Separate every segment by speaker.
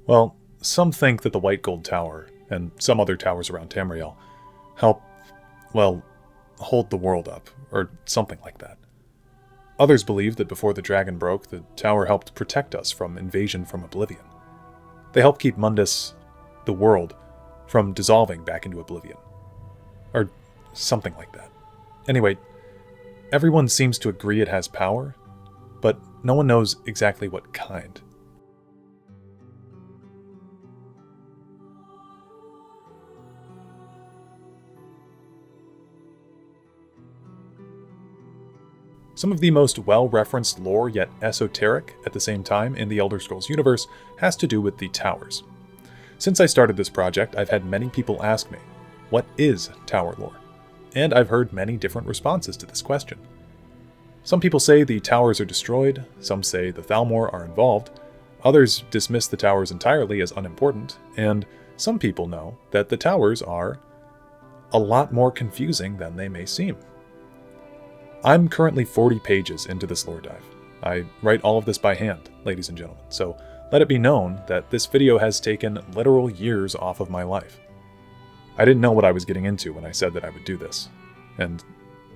Speaker 1: Well, some think that the White Gold Tower, and some other towers around Tamriel, help, well, hold the world up, or something like that. Others believe that before the dragon broke, the tower helped protect us from invasion from Oblivion. They help keep Mundus, the world, from dissolving back into Oblivion. Or something like that. Anyway, everyone seems to agree it has power, but no one knows exactly what kind. Some of the most well-referenced lore yet esoteric at the same time in the Elder Scrolls universe has to do with the towers. Since I started this project, I've had many people ask me, what is tower lore? And I've heard many different responses to this question. Some people say the towers are destroyed, some say the Thalmor are involved, others dismiss the towers entirely as unimportant, and some people know that the towers are a lot more confusing than they may seem. I'm currently 40 pages into this lore dive. I write all of this by hand, ladies and gentlemen, so let it be known that this video has taken literal years off of my life. I didn't know what I was getting into when I said that I would do this, and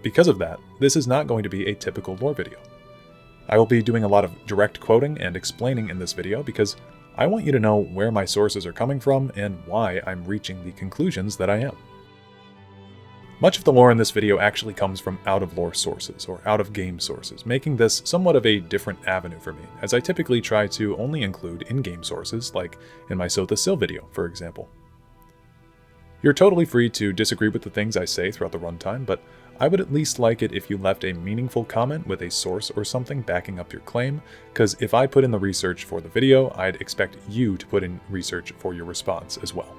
Speaker 1: because of that, this is not going to be a typical lore video. I will be doing a lot of direct quoting and explaining in this video because I want you to know where my sources are coming from and why I'm reaching the conclusions that I am. Much of the lore in this video actually comes from out-of-lore sources, or out-of-game sources, making this somewhat of a different avenue for me, as I typically try to only include in-game sources, like in my Sotha Sil video, for example. You're totally free to disagree with the things I say throughout the runtime, but I would at least like it if you left a meaningful comment with a source or something backing up your claim, because if I put in the research for the video, I'd expect you to put in research for your response as well.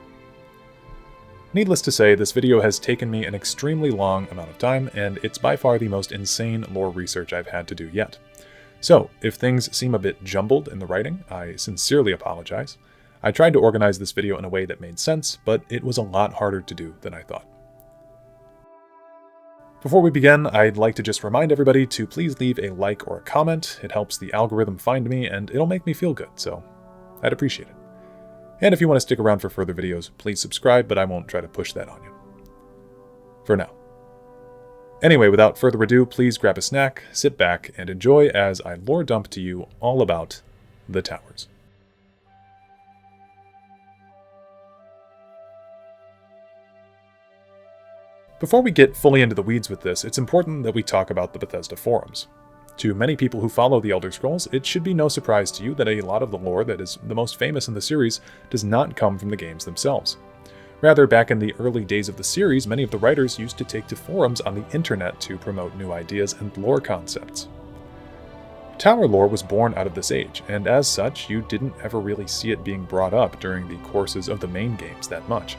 Speaker 1: Needless to say, this video has taken me an extremely long amount of time, and it's by far the most insane lore research I've had to do yet. So, if things seem a bit jumbled in the writing, I sincerely apologize. I tried to organize this video in a way that made sense, but it was a lot harder to do than I thought. Before we begin, I'd like to just remind everybody to please leave a like or a comment. It helps the algorithm find me, and it'll make me feel good, so I'd appreciate it. And if you want to stick around for further videos, please subscribe, but I won't try to push that on you. For now. Anyway, without further ado, please grab a snack, sit back, and enjoy as I lore dump to you all about the towers. Before we get fully into the weeds with this, it's important that we talk about the Bethesda forums. To many people who follow the Elder Scrolls, it should be no surprise to you that a lot of the lore that is the most famous in the series does not come from the games themselves. Rather, back in the early days of the series, many of the writers used to take to forums on the internet to promote new ideas and lore concepts. Tower lore was born out of this age, and as such, you didn't ever really see it being brought up during the courses of the main games that much.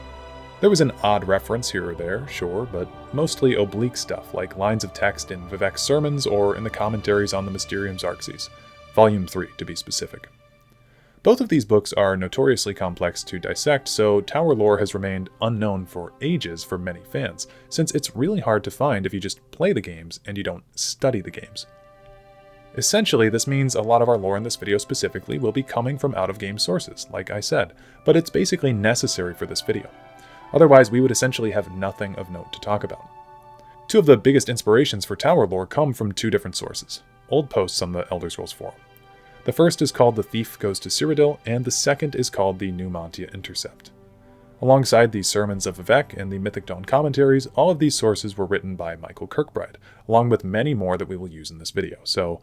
Speaker 1: There was an odd reference here or there, sure, but mostly oblique stuff like lines of text in Vivec's sermons or in the commentaries on the Mysterium Xarxes, Volume 3 to be specific. Both of these books are notoriously complex to dissect, so tower lore has remained unknown for ages for many fans, since it's really hard to find if you just play the games and you don't study the games. Essentially, this means a lot of our lore in this video specifically will be coming from out-of-game sources, like I said, but it's basically necessary for this video. Otherwise, we would essentially have nothing of note to talk about. Two of the biggest inspirations for tower lore come from two different sources, old posts on the Elder Scrolls forum. The first is called The Thief Goes to Cyrodiil, and the second is called the Nu-Mantia Intercept. Alongside the sermons of Vivec and the Mythic Dawn commentaries, all of these sources were written by Michael Kirkbride, along with many more that we will use in this video. So,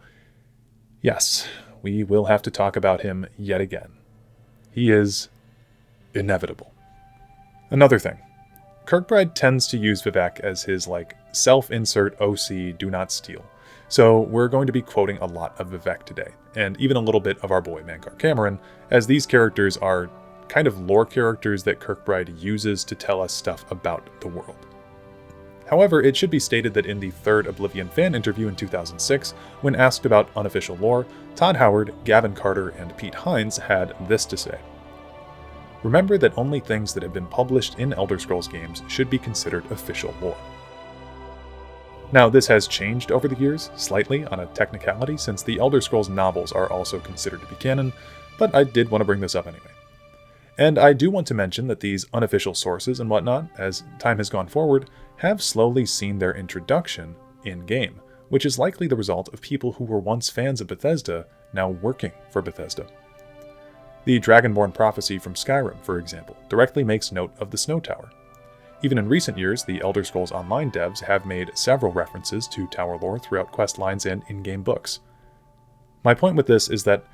Speaker 1: yes, we will have to talk about him yet again. He is inevitable. Another thing, Kirkbride tends to use Vivec as his, self-insert OC do not steal. So we're going to be quoting a lot of Vivec today, and even a little bit of our boy Mankar Camoran, as these characters are kind of lore characters that Kirkbride uses to tell us stuff about the world. However, it should be stated that in the third Oblivion fan interview in 2006, when asked about unofficial lore, Todd Howard, Gavin Carter, and Pete Hines had this to say. Remember that only things that have been published in Elder Scrolls games should be considered official lore. Now, this has changed over the years, slightly on a technicality, since the Elder Scrolls novels are also considered to be canon, but I did want to bring this up anyway. And I do want to mention that these unofficial sources and whatnot, as time has gone forward, have slowly seen their introduction in-game, which is likely the result of people who were once fans of Bethesda now working for Bethesda. The Dragonborn prophecy from Skyrim, for example, directly makes note of the Snow Tower. Even in recent years, the Elder Scrolls Online devs have made several references to tower lore throughout quest lines and in-game books. My point with this is that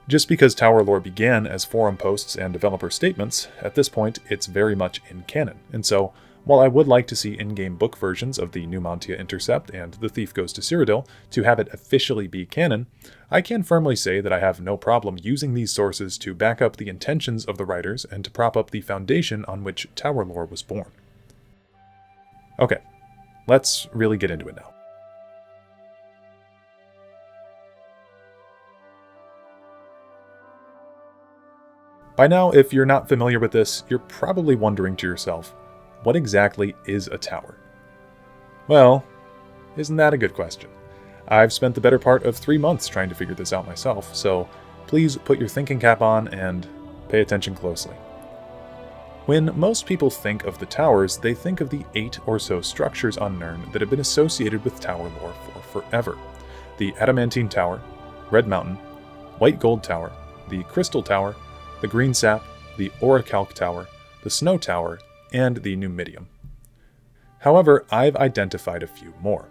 Speaker 1: just because tower lore began as forum posts and developer statements, at this point it's very much in canon, and so while I would like to see in-game book versions of the Nu-Mantia Intercept and The Thief Goes to Cyrodiil to have it officially be canon, I can firmly say that I have no problem using these sources to back up the intentions of the writers and to prop up the foundation on which tower lore was born. Okay, let's really get into it now. By now, if you're not familiar with this, you're probably wondering to yourself, what exactly is a tower? Well, isn't that a good question? I've spent the better part of 3 months trying to figure this out myself, so please put your thinking cap on and pay attention closely. When most people think of the towers, they think of the 8 or so structures on Nirn that have been associated with tower lore for forever. The Adamantine Tower, Red Mountain, White Gold Tower, the Crystal Tower, the Green-Sap, the Orichalc Tower, the Snow Tower, and the Numidium. However, I've identified a few more.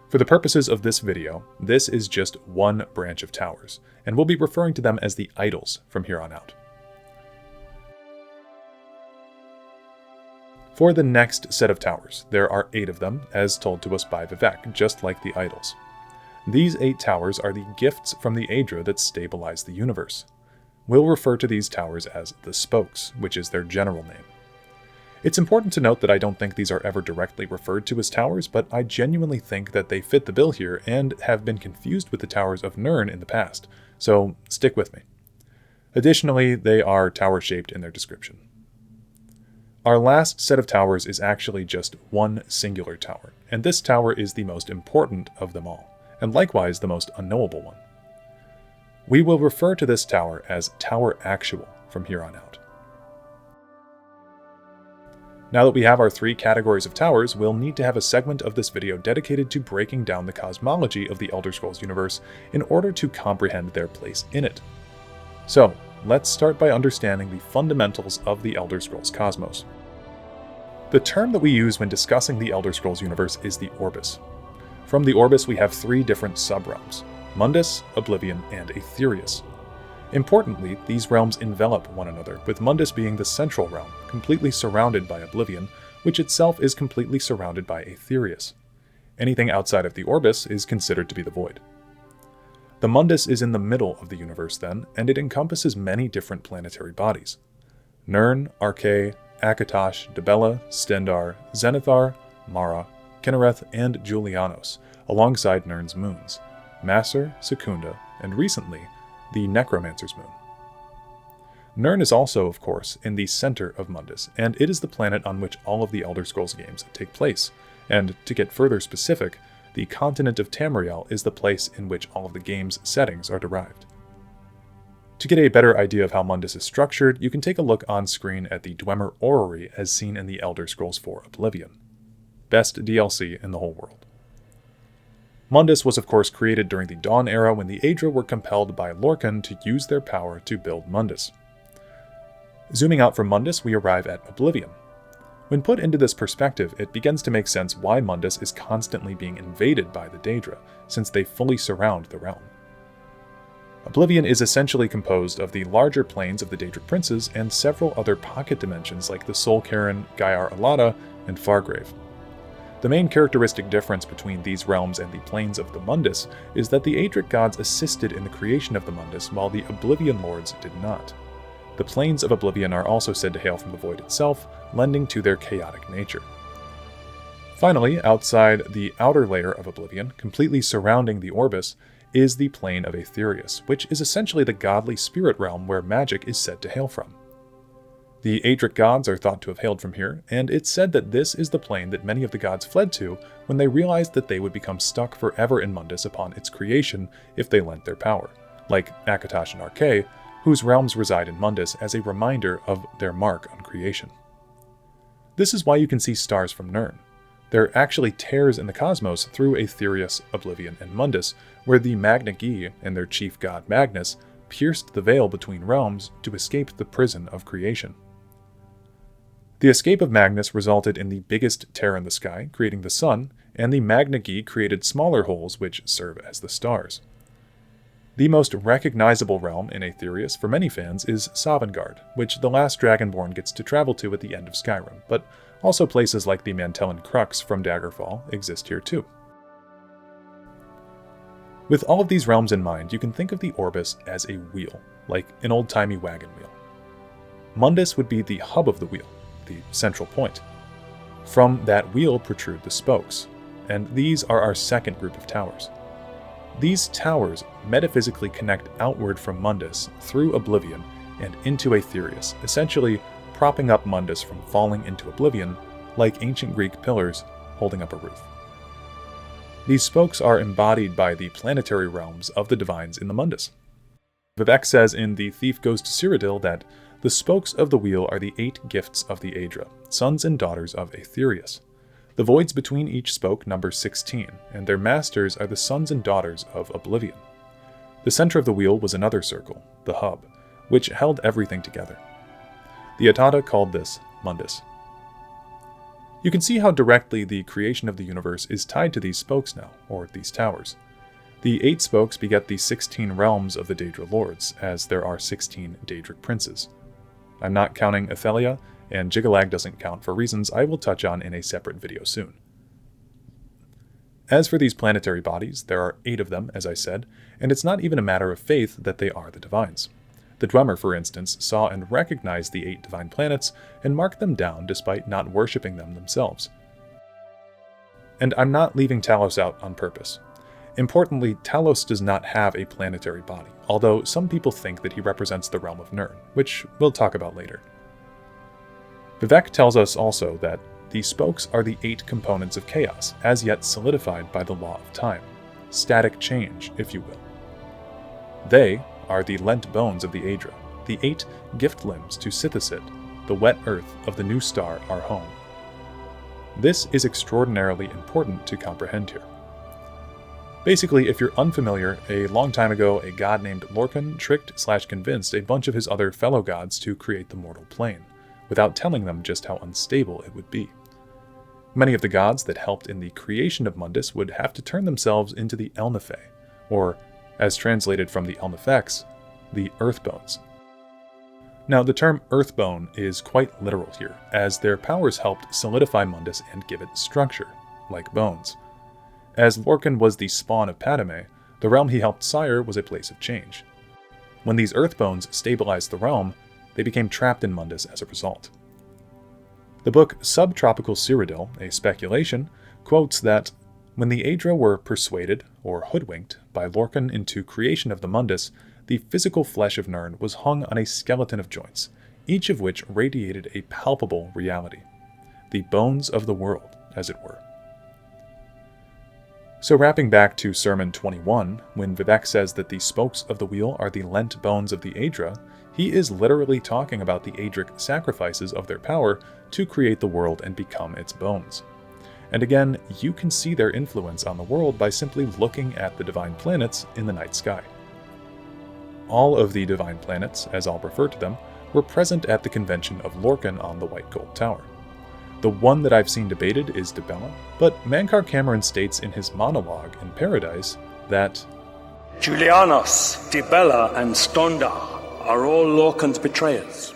Speaker 1: For the purposes of this video, this is just one branch of towers, and we'll be referring to them as the idols from here on out. For the next set of towers, there are 8 of them, as told to us by Vivec, just like the idols. These 8 towers are the gifts from the Aedra that stabilize the universe. We'll refer to these towers as the spokes, which is their general name. It's important to note that I don't think these are ever directly referred to as towers, but I genuinely think that they fit the bill here and have been confused with the towers of Nirn in the past, so stick with me. Additionally, they are tower-shaped in their description. Our last set of towers is actually just one singular tower, and this tower is the most important of them all, and likewise the most unknowable one. We will refer to this tower as Tower Actual from here on out. Now that we have our 3 categories of towers, we'll need to have a segment of this video dedicated to breaking down the cosmology of the Elder Scrolls universe in order to comprehend their place in it. So, let's start by understanding the fundamentals of the Elder Scrolls cosmos. The term that we use when discussing the Elder Scrolls universe is the Orbis. From the Orbis we have 3 different subrealms: Mundus, Oblivion, and Aetherius. Importantly, these realms envelop one another, with Mundus being the central realm, completely surrounded by Oblivion, which itself is completely surrounded by Aetherius. Anything outside of the Orbis is considered to be the Void. The Mundus is in the middle of the universe then, and it encompasses many different planetary bodies: Nirn, a.k.a, Akatosh, Dibella, Stendarr, Zenithar, Mara, Kinnereth, and Julianos, alongside Nirn's moons, Massor, Secunda, and recently, the Necromancer's moon. Nirn is also, of course, in the center of Mundus, and it is the planet on which all of the Elder Scrolls games take place, and to get further specific, the continent of Tamriel is the place in which all of the game's settings are derived. To get a better idea of how Mundus is structured, you can take a look on screen at the Dwemer Orrery as seen in the Elder Scrolls IV Oblivion. Best DLC in the whole world. Mundus was of course created during the Dawn era when the Aedra were compelled by Lorkhan to use their power to build Mundus. Zooming out from Mundus, we arrive at Oblivion. When put into this perspective, it begins to make sense why Mundus is constantly being invaded by the Daedra, since they fully surround the realm. Oblivion is essentially composed of the larger planes of the Daedric princes and several other pocket dimensions like the Sol Cairn, Gaiar Alada, and Fargrave. The main characteristic difference between these realms and the planes of the Mundus is that the Aedric gods assisted in the creation of the Mundus while the Oblivion lords did not. The planes of Oblivion are also said to hail from the Void itself, lending to their chaotic nature. Finally, outside the outer layer of Oblivion, completely surrounding the Orbis, is the plane of Aetherius, which is essentially the godly spirit realm where magic is said to hail from. The Aedric gods are thought to have hailed from here, and it's said that this is the plane that many of the gods fled to when they realized that they would become stuck forever in Mundus upon its creation if they lent their power, like Akatosh and Arkay, whose realms reside in Mundus as a reminder of their mark on creation. This is why you can see stars from Nirn. They're actually tears in the cosmos through Aetherius, Oblivion, and Mundus, where the Magna Gi and their chief god Magnus pierced the veil between realms to escape the prison of creation. The escape of Magnus resulted in the biggest tear in the sky, creating the sun, and the Magna Gi created smaller holes which serve as the stars. The most recognizable realm in Aetherius for many fans is Sovngarde, which the last Dragonborn gets to travel to at the end of Skyrim, but also places like the Mantellan Crux from Daggerfall exist here too. With all of these realms in mind, you can think of the Orbis as a wheel, like an old-timey wagon wheel. Mundus would be the hub of the wheel, the central point. From that wheel protrude the spokes, and these are our second group of towers. These towers metaphysically connect outward from Mundus through Oblivion and into Aetherius, essentially propping up Mundus from falling into Oblivion like ancient Greek pillars holding up a roof. These spokes are embodied by the planetary realms of the divines in the Mundus. Vivec says in The Thief Goes to Cyrodiil that the spokes of the wheel are the 8 gifts of the Aedra, sons and daughters of Aetherius. The voids between each spoke number 16, and their masters are the sons and daughters of Oblivion. The center of the wheel was another circle, the hub, which held everything together. The Atada called this Mundus. You can see how directly the creation of the universe is tied to these spokes now, or these towers. The 8 spokes beget the 16 realms of the Daedra lords, as there are 16 Daedric princes. I'm not counting Athelia, and Jyggalag doesn't count for reasons I will touch on in a separate video soon. As for these planetary bodies, there are 8 of them, as I said, and it's not even a matter of faith that they are the divines. The drummer, for instance, saw and recognized the 8 divine planets and marked them down despite not worshipping them themselves. And I'm not leaving Talos out on purpose. Importantly, Talos does not have a planetary body, although some people think that he represents the realm of Nirn, which we'll talk about later. Vivec tells us also that the spokes are the 8 components of chaos, as yet solidified by the law of time. Static change, if you will. They are the lent bones of the Aedra, the 8 gift limbs to Sithisit, the wet earth of the new star, our home. This is extraordinarily important to comprehend here. Basically, if you're unfamiliar, a long time ago, a god named Lorkhan tricked/convinced a bunch of his other fellow gods to create the mortal plane, without telling them just how unstable it would be. Many of the gods that helped in the creation of Mundus would have to turn themselves into the Elnathae, or, as translated from the Elnatheks, the Earthbones. Now, the term Earthbone is quite literal here, as their powers helped solidify Mundus and give it structure, like bones. As Lorkhan was the spawn of Padme, the realm he helped sire was a place of change. When these Earthbones stabilized the realm, they became trapped in Mundus as a result. The book Subtropical Cyrodiil, a speculation, quotes that when the Aedra were persuaded, or hoodwinked, by Lorkhan into creation of the Mundus, the physical flesh of Nirn was hung on a skeleton of joints, each of which radiated a palpable reality. The bones of the world, as it were. So wrapping back to Sermon 21, when Vivec says that the spokes of the wheel are the lent bones of the Aedra, he is literally talking about the Aedric sacrifices of their power to create the world and become its bones. And again, you can see their influence on the world by simply looking at the divine planets in the night sky. All of the divine planets, as I'll refer to them, were present at the convention of Lorkhan on the White Gold Tower. The one that I've seen debated is Dibella, but Mankar Camoran states in his monologue in Paradise that
Speaker 2: Julianos, Dibella, and Stondar are all Lorkhan's betrayers,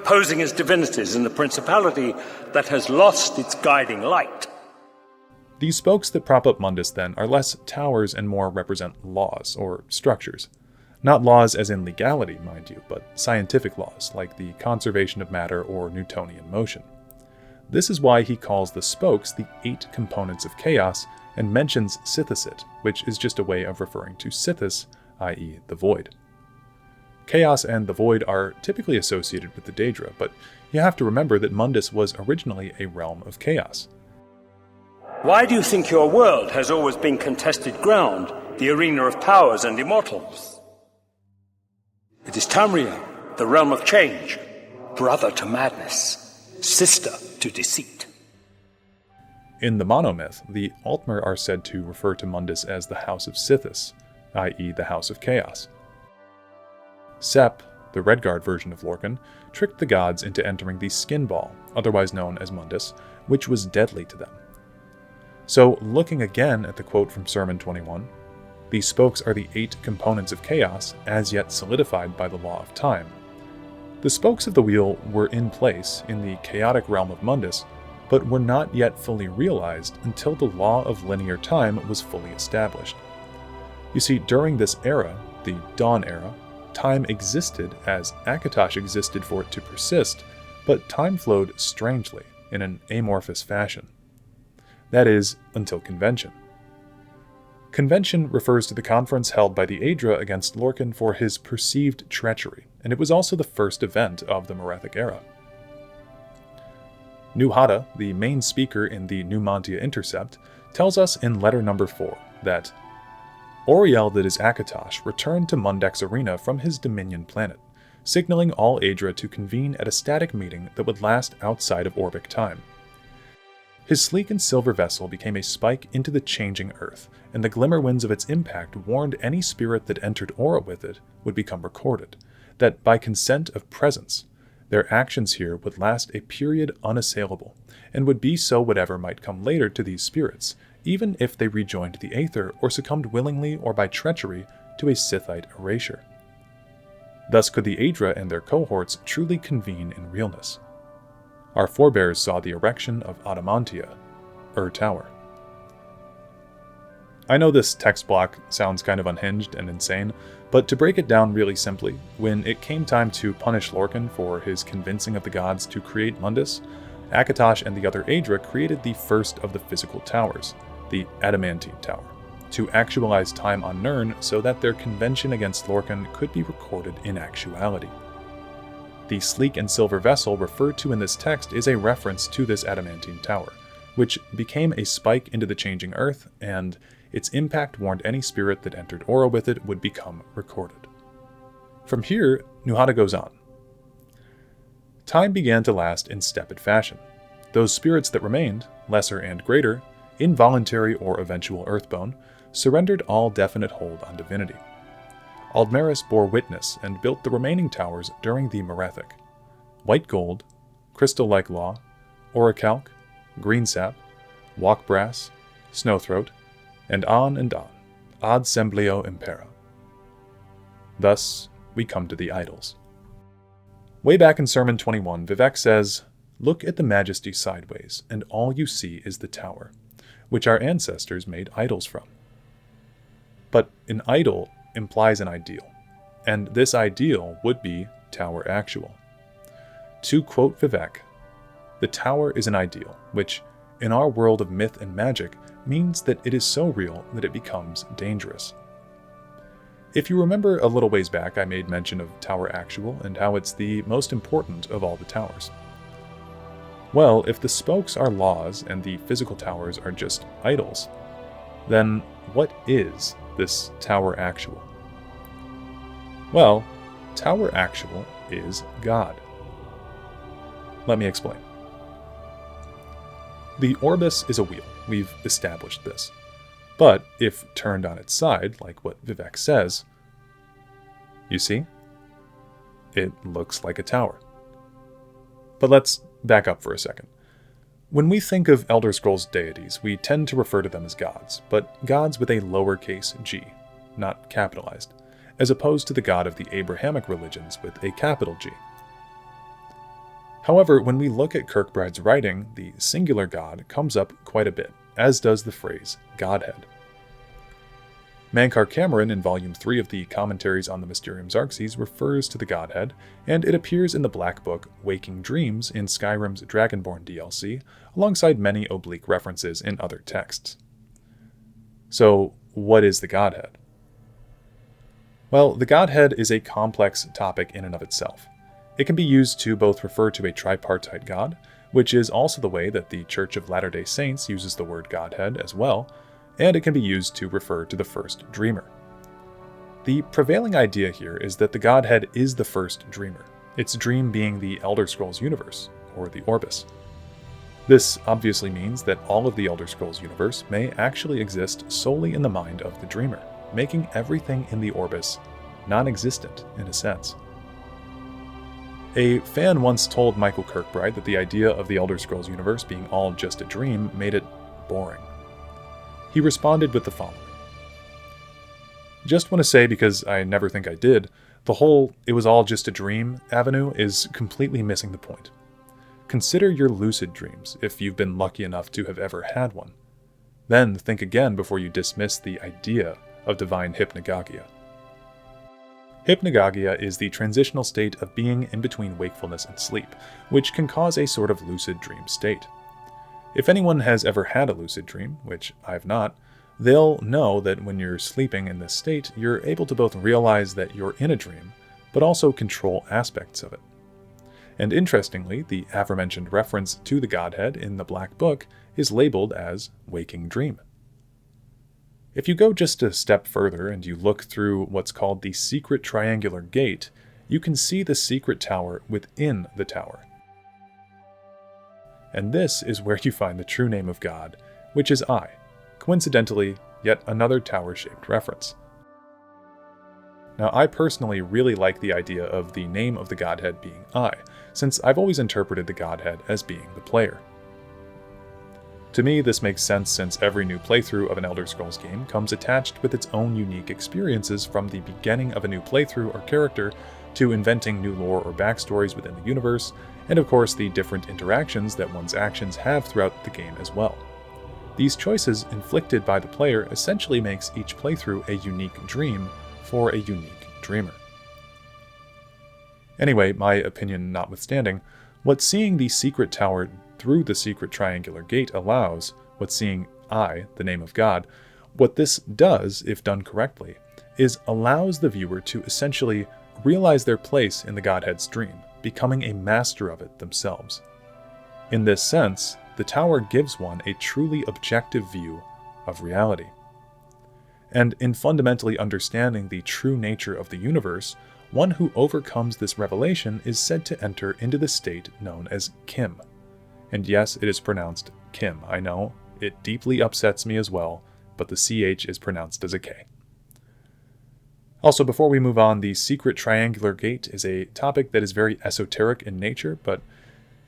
Speaker 2: posing as divinities in the principality that has lost its guiding light.
Speaker 1: These spokes that prop up Mundus, then, are less towers and more represent laws, or structures. Not laws as in legality, mind you, but scientific laws, like the conservation of matter or Newtonian motion. This is why he calls the spokes the 8 components of chaos and mentions Sithisit, which is just a way of referring to Sithis, i.e. the void. Chaos and the void are typically associated with the Daedra, but you have to remember that Mundus was originally a realm of chaos.
Speaker 2: Why do you think your world has always been contested ground, the arena of powers and immortals? It is Tamriel, the realm of change, brother to madness, sister to deceit.
Speaker 1: In the monomyth, the Altmer are said to refer to Mundus as the House of Sithis, i.e. the House of Chaos. Sep, the Redguard version of Lorkhan, tricked the gods into entering the Skin Ball, otherwise known as Mundus, which was deadly to them. So, looking again at the quote from Sermon 21, these spokes are the 8 components of chaos as yet solidified by the law of time. The spokes of the wheel were in place in the chaotic realm of Mundus, but were not yet fully realized until the law of linear time was fully established. You see, during this era, the Dawn Era, time existed as Akatosh existed for it to persist, but time flowed strangely, in an amorphous fashion. That is, until Convention. Convention refers to the conference held by the Aedra against Lorkhan for his perceived treachery, and it was also the first event of the Merethic era. Nu-Hada, the main speaker in the Nu-Mantia intercept, tells us in letter number 4 that Auriel that is Akatosh returned to Mundek's arena from his Dominion planet, signaling all Aedra to convene at a static meeting that would last outside of Orbic time. His sleek and silver vessel became a spike into the changing Earth, and the glimmer winds of its impact warned any spirit that entered Aura with it would become recorded, that by consent of presence, their actions here would last a period unassailable, and would be so whatever might come later to these spirits, even if they rejoined the Aether or succumbed willingly or by treachery to a Sithite erasure. Thus could the Aedra and their cohorts truly convene in realness. Our forebears saw the erection of Adamantia, Tower. I know this text block sounds kind of unhinged and insane, but to break it down really simply, when it came time to punish Lorkhan for his convincing of the gods to create Mundus, Akatosh and the other Aedra created the first of the physical towers, the Adamantine Tower, to actualize time on Nirn so that their convention against Lorkhan could be recorded in actuality. The sleek and silver vessel referred to in this text is a reference to this Adamantine Tower, which became a spike into the changing Earth, and its impact warned any spirit that entered Aura with it would become recorded. From here, Nu-Hada goes on. Time began to last in stepid fashion. Those spirits that remained, lesser and greater, involuntary or eventual earthbone, surrendered all definite hold on divinity. Aldmeris bore witness and built the remaining towers during the Merethic. White Gold, Crystal-like Law, Orichalc, Green-Sap, Walk-Brass, Snowthroat, and on, ad semblio impera. Thus, we come to the idols. Way back in Sermon 21, Vivec says, "Look at the majesty sideways, and all you see is the tower, which our ancestors made idols from." But an idol implies an ideal, and this ideal would be tower actual. To quote Vivec, "The tower is an ideal, which, in our world of myth and magic, means that it is so real that it becomes dangerous." If you remember a little ways back, I made mention of Tower Actual and how it's the most important of all the towers. Well, if the spokes are laws and the physical towers are just idols, then what is this Tower Actual? Well, Tower Actual is God. Let me explain. The orbis is a wheel. We've established this. But if turned on its side, like what Vivec says, you see, it looks like a tower. But let's back up for a second. When we think of Elder Scrolls deities, we tend to refer to them as gods, but gods with a lowercase g, not capitalized, as opposed to the god of the Abrahamic religions with a capital G. However, when we look at Kirkbride's writing, the singular god comes up quite a bit, as does the phrase Godhead. Mankar Camoran in Volume 3 of the Commentaries on the Mysterium Xarxes refers to the Godhead, and it appears in the Black Book Waking Dreams in Skyrim's Dragonborn DLC, alongside many oblique references in other texts. So, what is the Godhead? Well, the Godhead is a complex topic in and of itself. It can be used to both refer to a tripartite God, which is also the way that the Church of Latter-day Saints uses the word Godhead as well, and it can be used to refer to the first dreamer. The prevailing idea here is that the Godhead is the first dreamer, its dream being the Elder Scrolls universe, or the Orbis. This obviously means that all of the Elder Scrolls universe may actually exist solely in the mind of the dreamer, making everything in the Orbis non-existent in a sense. A fan once told Michael Kirkbride that the idea of the Elder Scrolls universe being all just a dream made it boring. He responded with the following. Just want to say, because I never think I did, the whole "it was all just a dream" avenue is completely missing the point. Consider your lucid dreams, if you've been lucky enough to have ever had one. Then think again before you dismiss the idea of divine hypnagogia. Hypnagogia is the transitional state of being in between wakefulness and sleep, which can cause a sort of lucid dream state. If anyone has ever had a lucid dream, which I've not, they'll know that when you're sleeping in this state, you're able to both realize that you're in a dream, but also control aspects of it. And interestingly, the aforementioned reference to the Godhead in the Black Book is labeled as Waking Dream. If you go just a step further and you look through what's called the Secret Triangular Gate, you can see the secret tower within the tower. And this is where you find the true name of God, which is I. Coincidentally, yet another tower-shaped reference. Now, I personally really like the idea of the name of the Godhead being I, since I've always interpreted the Godhead as being the player. To me, this makes sense since every new playthrough of an Elder Scrolls game comes attached with its own unique experiences, from the beginning of a new playthrough or character to inventing new lore or backstories within the universe, and of course the different interactions that one's actions have throughout the game as well. These choices inflicted by the player essentially makes each playthrough a unique dream for a unique dreamer. Anyway, my opinion notwithstanding, what seeing the secret tower through the secret triangular gate allows, what seeing I, the name of God, what this does, if done correctly, is allows the viewer to essentially realize their place in the Godhead's dream, becoming a master of it themselves. In this sense, the tower gives one a truly objective view of reality. And in fundamentally understanding the true nature of the universe, one who overcomes this revelation is said to enter into the state known as Kim. And yes, it is pronounced Kim, I know, it deeply upsets me as well, but the CH is pronounced as a K. Also, before we move on, the secret triangular gate is a topic that is very esoteric in nature, but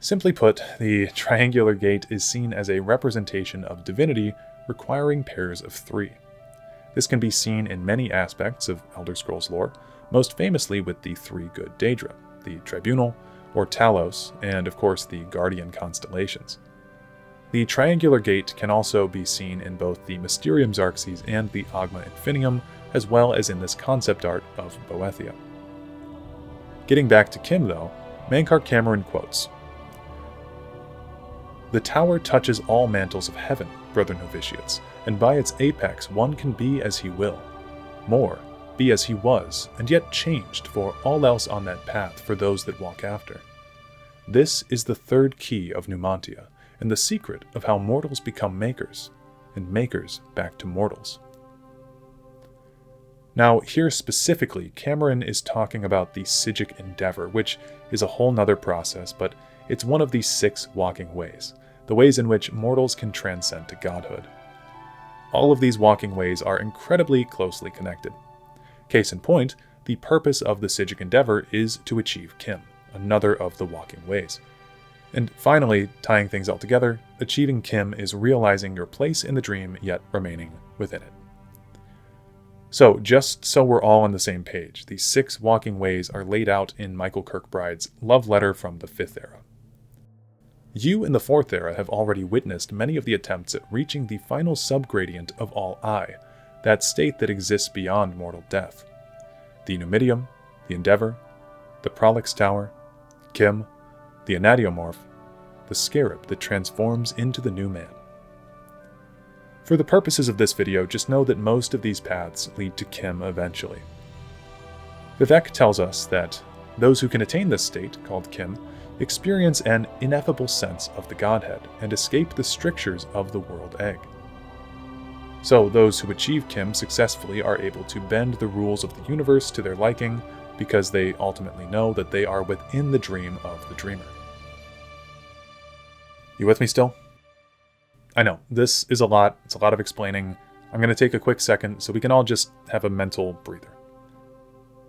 Speaker 1: simply put, the triangular gate is seen as a representation of divinity requiring pairs of three. This can be seen in many aspects of Elder Scrolls lore, most famously with the three good Daedra, the Tribunal, or Talos, and of course the Guardian constellations. The triangular gate can also be seen in both the Mysterium Xarxes and the Agma Infinium, as well as in this concept art of Boethia. Getting back to Kim though, Mankar Camoran quotes, "The tower touches all mantles of heaven, brother novitiates, and by its apex one can be as he will. More, be as he was, and yet changed for all else on that path for those that walk after. This is the third key of Nu-Mantia, and the secret of how mortals become makers, and makers back to mortals." Now, here specifically, Camoran is talking about the Psijic endeavor, which is a whole nother process, but it's one of these 6 walking ways, the ways in which mortals can transcend to godhood. All of these walking ways are incredibly closely connected. Case in point, the purpose of the Psijic endeavor is to achieve Kim, another of the walking ways. And finally, tying things all together, achieving Kim is realizing your place in the dream yet remaining within it. So, just so we're all on the same page, the 6 walking ways are laid out in Michael Kirkbride's Love Letter from the 5th Era. You in the 4th Era have already witnessed many of the attempts at reaching the final subgradient of all I, that state that exists beyond mortal death. The Numidium, the Endeavor, the Prolix Tower, Kim, the Anatiomorph, the Scarab that transforms into the new man. For the purposes of this video, just know that most of these paths lead to Kim eventually. Vivec tells us that those who can attain this state, called Kim, experience an ineffable sense of the Godhead and escape the strictures of the world egg. So those who achieve Kim successfully are able to bend the rules of the universe to their liking because they ultimately know that they are within the dream of the dreamer. You with me still? I know, this is a lot. It's a lot of explaining. I'm going to take a quick second so we can all just have a mental breather.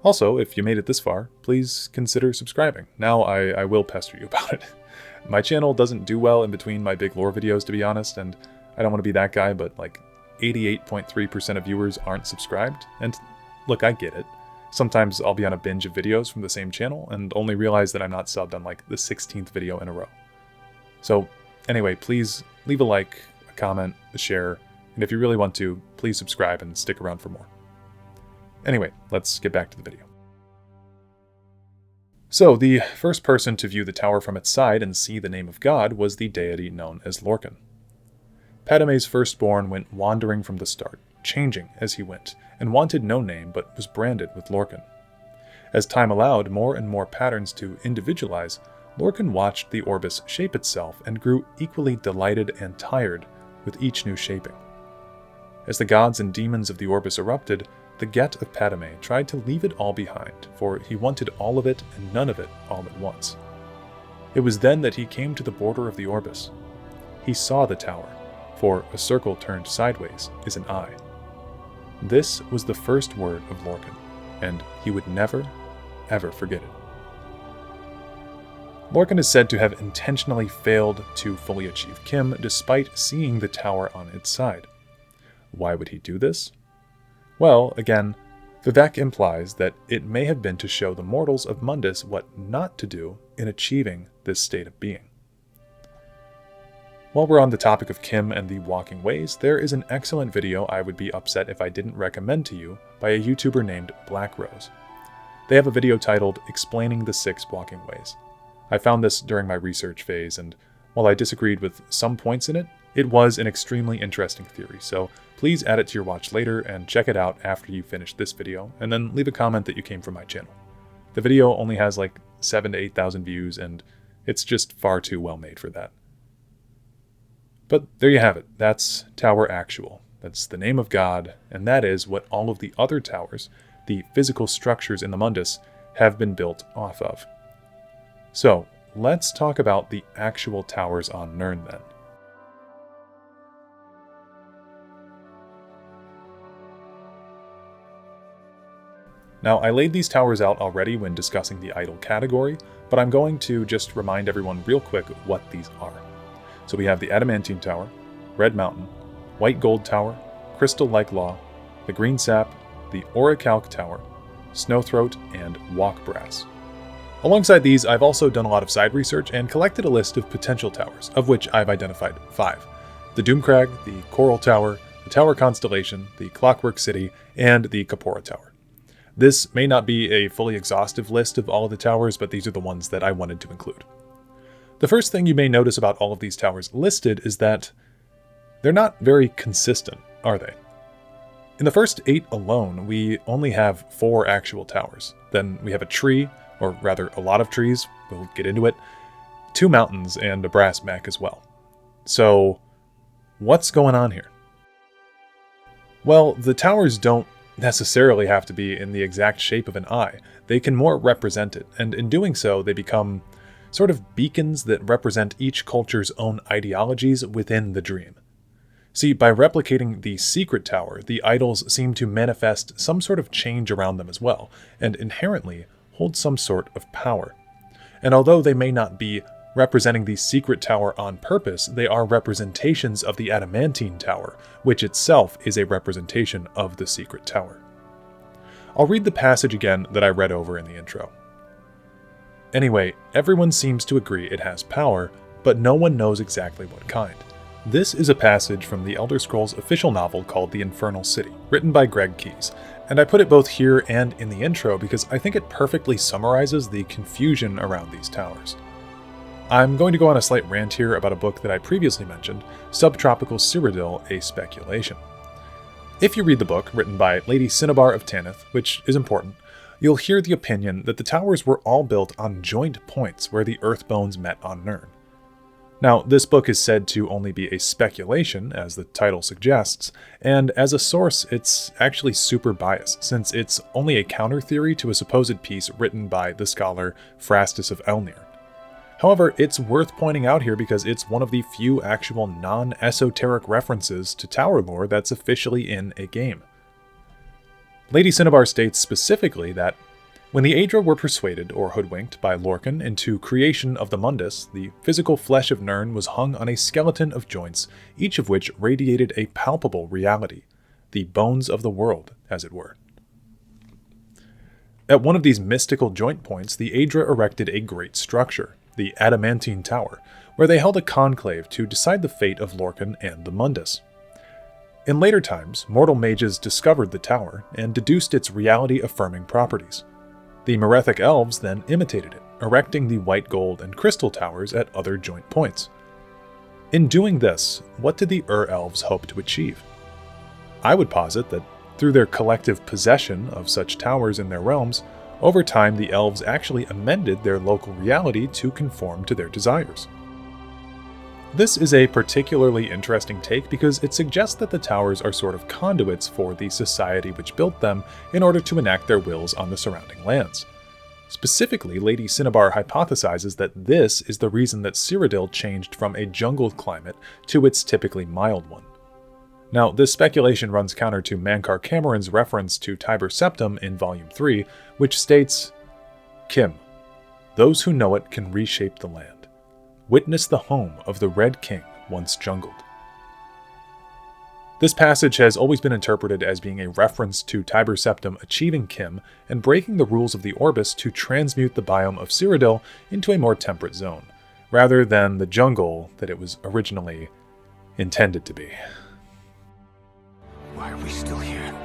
Speaker 1: Also, if you made it this far, please consider subscribing. Now I will pester you about it. My channel doesn't do well in between my big lore videos, to be honest, and I don't want to be that guy, but like 88.3% of viewers aren't subscribed. And look, I get it. Sometimes I'll be on a binge of videos from the same channel and only realize that I'm not subbed on like the 16th video in a row. So anyway, please leave a like, a comment, a share, and if you really want to, please subscribe and stick around for more. Anyway, let's get back to the video. So, the first person to view the tower from its side and see the name of God was the deity known as Lorcan. Padme's firstborn went wandering from the start, changing as he went, and wanted no name but was branded with Lorcan. As time allowed more and more patterns to individualize, Lorcan watched the orbis shape itself and grew equally delighted and tired with each new shaping. As the gods and demons of the orbis erupted, the Get of Padme tried to leave it all behind, for he wanted all of it and none of it all at once. It was then that he came to the border of the orbis. He saw the tower, for a circle turned sideways is an eye. This was the first word of Lorcan, and he would never, ever forget it. Lorcan is said to have intentionally failed to fully achieve Kim despite seeing the tower on its side. Why would he do this? Well, again, Vivec implies that it may have been to show the mortals of Mundus what not to do in achieving this state of being. While we're on the topic of Kim and the walking ways, there is an excellent video I would be upset if I didn't recommend to you by a YouTuber named Black Rose. They have a video titled Explaining the 6 Walking Ways. I found this during my research phase, and while I disagreed with some points in it, it was an extremely interesting theory, so please add it to your watch later and check it out after you finish this video, and then leave a comment that you came from my channel. The video only has like 7,000 to 8,000 views, and it's just far too well made for that. But there you have it. That's Tower Actual. That's the name of God, and that is what all of the other towers, the physical structures in the Mundus, have been built off of. So, let's talk about the actual towers on Nirn then. Now, I laid these towers out already when discussing the idol category, but I'm going to just remind everyone real quick what these are. So we have the Adamantine Tower, Red Mountain, White Gold Tower, Crystal Like Law, the Green-Sap, the Orichalc Tower, Snowthroat, and Walk Brass. Alongside these, I've also done a lot of side research and collected a list of potential towers, of which I've identified 5. The Doomcrag, the Coral Tower, the Tower Constellation, the Clockwork City, and the Kapora Tower. This may not be a fully exhaustive list of all of the towers, but these are the ones that I wanted to include. The first thing you may notice about all of these towers listed is that they're not very consistent, are they? In the first 8 alone, we only have 4 actual towers. Then we have a tree, or rather a lot of trees, we'll get into it, 2 mountains, and a brass mech as well. So, what's going on here? Well, the towers don't necessarily have to be in the exact shape of an eye. They can more represent it, and in doing so, they become sort of beacons that represent each culture's own ideologies within the dream. See, by replicating the secret tower, the idols seem to manifest some sort of change around them as well, and inherently hold some sort of power. And although they may not be representing the secret tower on purpose, they are representations of the Adamantine Tower, which itself is a representation of the secret tower. I'll read the passage again that I read over in the intro. Anyway, everyone seems to agree it has power, but no one knows exactly what kind. This is a passage from the Elder Scrolls official novel called The Infernal City, written by Greg Keyes, and I put it both here and in the intro because I think it perfectly summarizes the confusion around these towers. I'm going to go on a slight rant here about a book that I previously mentioned, Subtropical Cyrodiil, A Speculation. If you read the book, written by Lady Cinnabar of Tanith, which is important, you'll hear the opinion that the towers were all built on joint points where the earth bones met on Nirn. Now, this book is said to only be a speculation, as the title suggests, and as a source, it's actually super biased, since it's only a counter-theory to a supposed piece written by the scholar Phrastus of Elnir. However, it's worth pointing out here because it's one of the few actual non-esoteric references to tower lore that's officially in a game. Lady Cinnabar states specifically that when the Aedra were persuaded or hoodwinked by Lorcan into creation of the Mundus, the physical flesh of Nirn was hung on a skeleton of joints, each of which radiated a palpable reality, the bones of the world, as it were. At one of these mystical joint points, the Aedra erected a great structure, the Adamantine Tower, where they held a conclave to decide the fate of Lorcan and the Mundus. In later times, mortal mages discovered the tower and deduced its reality-affirming properties. The Merethic elves then imitated it, erecting the white gold and crystal towers at other joint points. In doing this, what did the elves hope to achieve? I would posit that through their collective possession of such towers in their realms, over time the elves actually amended their local reality to conform to their desires. This is a particularly interesting take because it suggests that the towers are sort of conduits for the society which built them in order to enact their wills on the surrounding lands. Specifically, Lady Cinnabar hypothesizes that this is the reason that Cyrodiil changed from a jungle climate to its typically mild one. Now, this speculation runs counter to Mankar Camoran's reference to Tiber Septim in Volume 3, which states, Kim, those who know it can reshape the land. Witness the home of the Red King once jungled. This passage has always been interpreted as being a reference to Tiber Septim achieving Kim and breaking the rules of the Orbis to transmute the biome of Cyrodiil into a more temperate zone, rather than the jungle that it was originally intended to be.
Speaker 3: Why are we still here?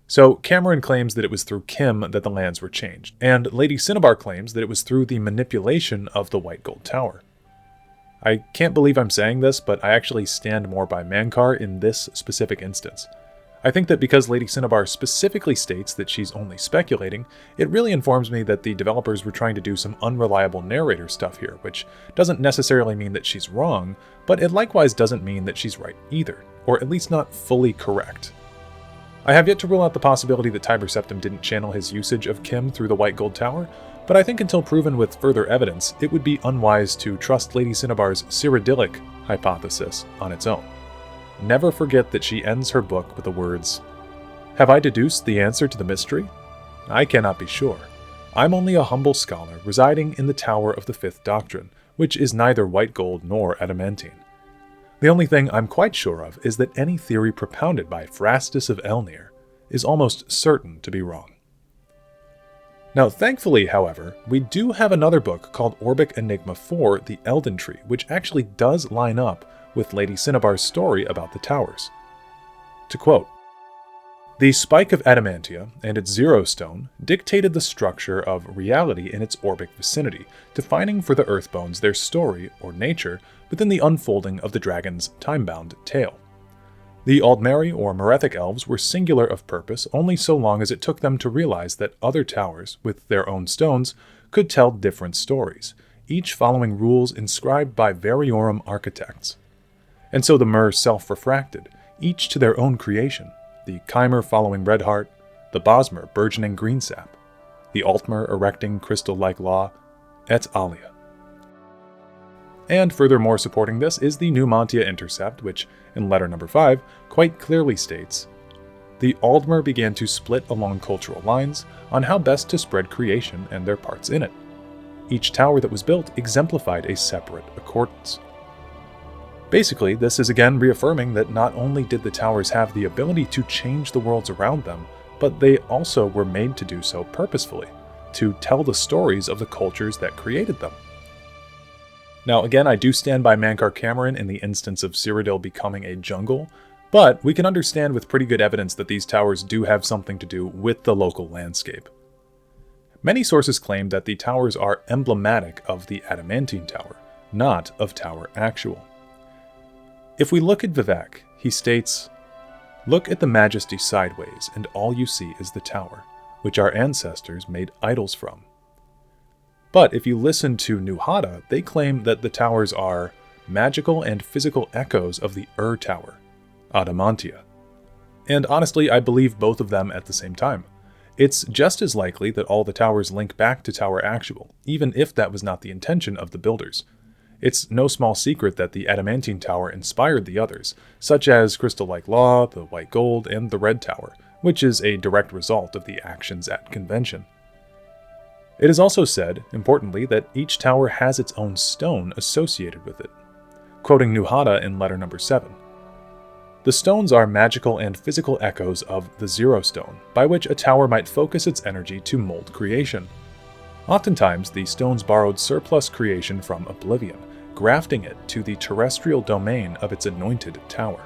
Speaker 1: So Camoran claims that it was through Kim that the lands were changed, and Lady Cinnabar claims that it was through the manipulation of the White Gold Tower. I can't believe I'm saying this, but I actually stand more by Mankar in this specific instance. I think that because Lady Cinnabar specifically states that she's only speculating, it really informs me that the developers were trying to do some unreliable narrator stuff here, which doesn't necessarily mean that she's wrong, but it likewise doesn't mean that she's right either, or at least not fully correct. I have yet to rule out the possibility that Tiber Septim didn't channel his usage of Kim through the White Gold Tower, but I think until proven with further evidence, it would be unwise to trust Lady Cinnabar's Cyrodiilic hypothesis on its own. Never forget that she ends her book with the words, "Have I deduced the answer to the mystery? I cannot be sure. I'm only a humble scholar residing in the Tower of the Fifth Doctrine, which is neither white gold nor adamantine. The only thing I'm quite sure of is that any theory propounded by Phrastus of Elnir is almost certain to be wrong." Now, thankfully, however, we do have another book called Orbic Enigma 4, The Elden Tree, which actually does line up with Lady Cinnabar's story about the towers. To quote, "The spike of Adamantia and its zero stone dictated the structure of reality in its orbic vicinity, defining for the Earthbones their story, or nature, within the unfolding of the dragon's time-bound tale. The Aldmeri or Merethic elves were singular of purpose only so long as it took them to realize that other towers, with their own stones, could tell different stories, each following rules inscribed by variorum architects. And so the Mer self-refracted, each to their own creation, the Chimer following Redheart, the Bosmer burgeoning Green-Sap, the Altmer erecting crystal-like law, et alia." And furthermore supporting this is the Nu-Mantia intercept, which, in letter number 5, quite clearly states, "The Aldmer began to split along cultural lines on how best to spread creation and their parts in it. Each tower that was built exemplified a separate accordance." Basically, this is again reaffirming that not only did the towers have the ability to change the worlds around them, but they also were made to do so purposefully, to tell the stories of the cultures that created them. Now again, I do stand by Mankar Camoran in the instance of Cyrodiil becoming a jungle, but we can understand with pretty good evidence that these towers do have something to do with the local landscape. Many sources claim that the towers are emblematic of the Adamantine Tower, not of Tower Actual. If we look at Vivec, he states, "Look at the majesty sideways, and all you see is the tower, which our ancestors made idols from." But if you listen to Nu-Mantia, they claim that the towers are magical and physical echoes of the Tower, Nu-Mantia. And honestly, I believe both of them at the same time. It's just as likely that all the towers link back to Tower Actual, even if that was not the intention of the builders. It's no small secret that the Adamantine Tower inspired the others, such as Crystal Lake Law, the White Gold, and the Red Tower, which is a direct result of the actions at convention. It is also said, importantly, that each tower has its own stone associated with it. Quoting Nu-Mantia in letter number 7, "The stones are magical and physical echoes of the Zero Stone, by which a tower might focus its energy to mold creation. Oftentimes, the stones borrowed surplus creation from oblivion, grafting it to the terrestrial domain of its anointed tower.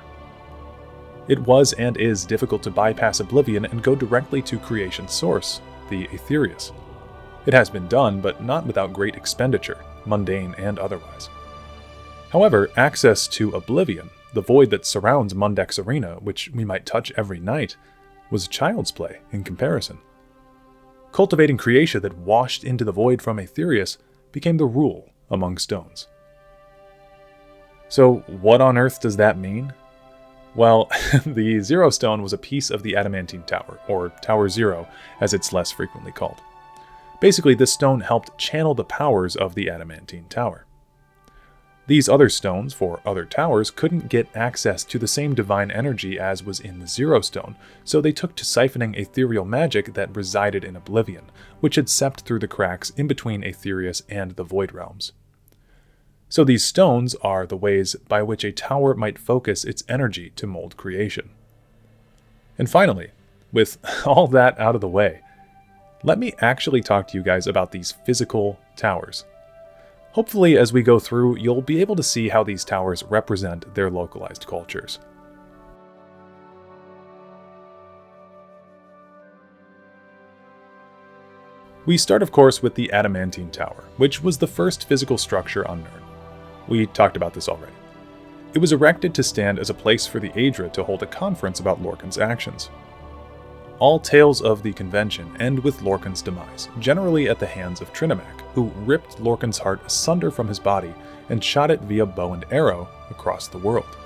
Speaker 1: It was and is difficult to bypass oblivion and go directly to creation's source, the Aetherius. It has been done, but not without great expenditure, mundane and otherwise. However, access to oblivion, the void that surrounds Mundek's arena, which we might touch every night, was child's play in comparison. Cultivating creation that washed into the void from Aetherius became the rule among stones." So what on earth does that mean? Well, the Zero Stone was a piece of the Adamantine Tower, or Tower Zero, as it's less frequently called. Basically, this stone helped channel the powers of the Adamantine Tower. These other stones for other towers couldn't get access to the same divine energy as was in the Zero Stone, so they took to siphoning ethereal magic that resided in oblivion, which had seeped through the cracks in between Aetherius and the Void Realms. So these stones are the ways by which a tower might focus its energy to mold creation. And finally, with all that out of the way, let me actually talk to you guys about these physical towers. Hopefully, as we go through, you'll be able to see how these towers represent their localized cultures. We start, of course, with the Adamantine Tower, which was the first physical structure on Nirn. We talked about this already. It was erected to stand as a place for the Aedra to hold a conference about Lorkhan's actions. All tales of the convention end with Lorkhan's demise, generally at the hands of Trinimac, who ripped Lorkhan's heart asunder from his body and shot it via bow and arrow across the world.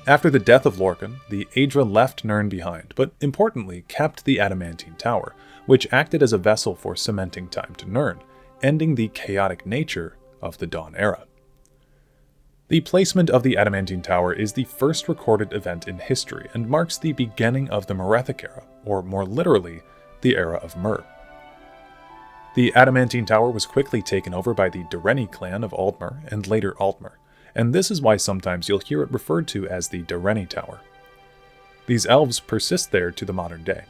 Speaker 1: After the death of Lorkhan, the Aedra left Nirn behind, but importantly kept the Adamantine Tower, which acted as a vessel for cementing time to Nirn, ending the chaotic nature of the Dawn Era. The placement of the Adamantine Tower is the first recorded event in history and marks the beginning of the Merethic Era, or more literally, the Era of Mer. The Adamantine Tower was quickly taken over by the Dareni clan of Aldmer and later Altmer, and this is why sometimes you'll hear it referred to as the Dareni Tower. These elves persist there to the modern day.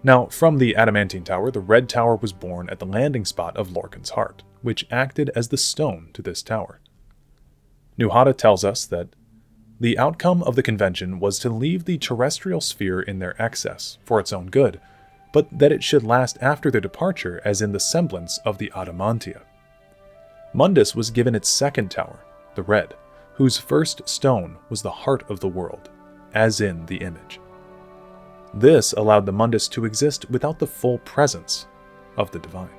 Speaker 1: Now, from the Adamantine Tower, the Red Tower was born at the landing spot of Lorkhan's heart, which acted as the stone to this tower. Nu-Mantia tells us that the outcome of the convention was to leave the terrestrial sphere in their excess, for its own good, but that it should last after their departure as in the semblance of the Adamantia. Mundus was given its second tower, the Red, whose first stone was the heart of the world, as in the image. This allowed the Mundus to exist without the full presence of the divine.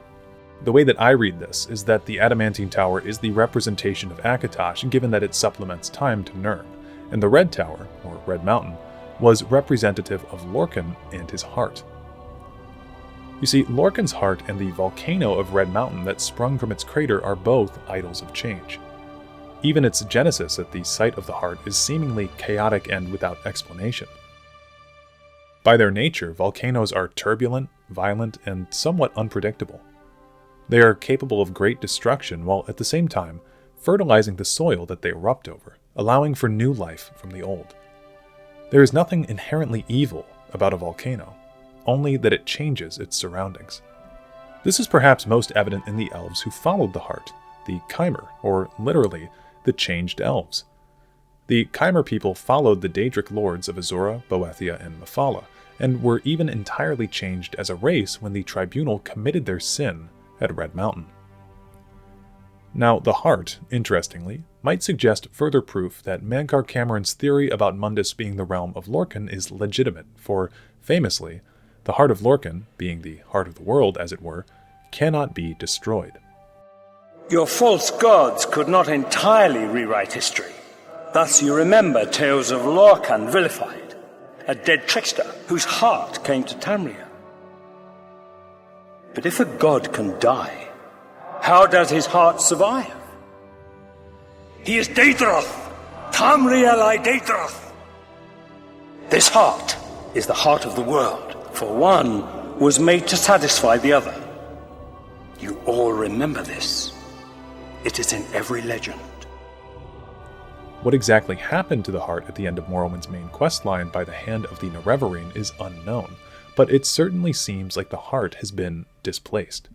Speaker 1: The way that I read this is that the Adamantine Tower is the representation of Akatosh, given that it supplements time to Nirn, and the Red Tower, or Red Mountain, was representative of Lorkhan and his heart. You see, Lorkhan's heart and the volcano of Red Mountain that sprung from its crater are both idols of change. Even its genesis at the site of the heart is seemingly chaotic and without explanation. By their nature, volcanoes are turbulent, violent, and somewhat unpredictable. They are capable of great destruction while at the same time fertilizing the soil that they erupt over, allowing for new life from the old. There is nothing inherently evil about a volcano, only that it changes its surroundings. This is perhaps most evident in the elves who followed the heart, the Chimer, or literally, the changed elves. The Chimer people followed the Daedric lords of Azura, Boethia, and Mephala, and were even entirely changed as a race when the tribunal committed their sin at Red Mountain. Now, the heart, interestingly, might suggest further proof that Mankar Camoran's theory about Mundus being the realm of Lorkhan is legitimate, for, famously, The heart of Lorcan, being the heart of the world as it were, cannot be destroyed.
Speaker 2: Your false gods could not entirely rewrite history. Thus you remember tales of Lorcan vilified, a dead trickster whose heart came to Tamriel. But if a god can die, how does his heart survive? He is Daedroth, Tamriel I Daedroth. This heart is the heart of the world, for one was made to satisfy the other. You all remember this. It is in every legend.
Speaker 1: What exactly happened to the heart at the end of Morrowind's main questline by the hand of the Nerevarine is unknown, but it certainly seems like the heart has been displaced.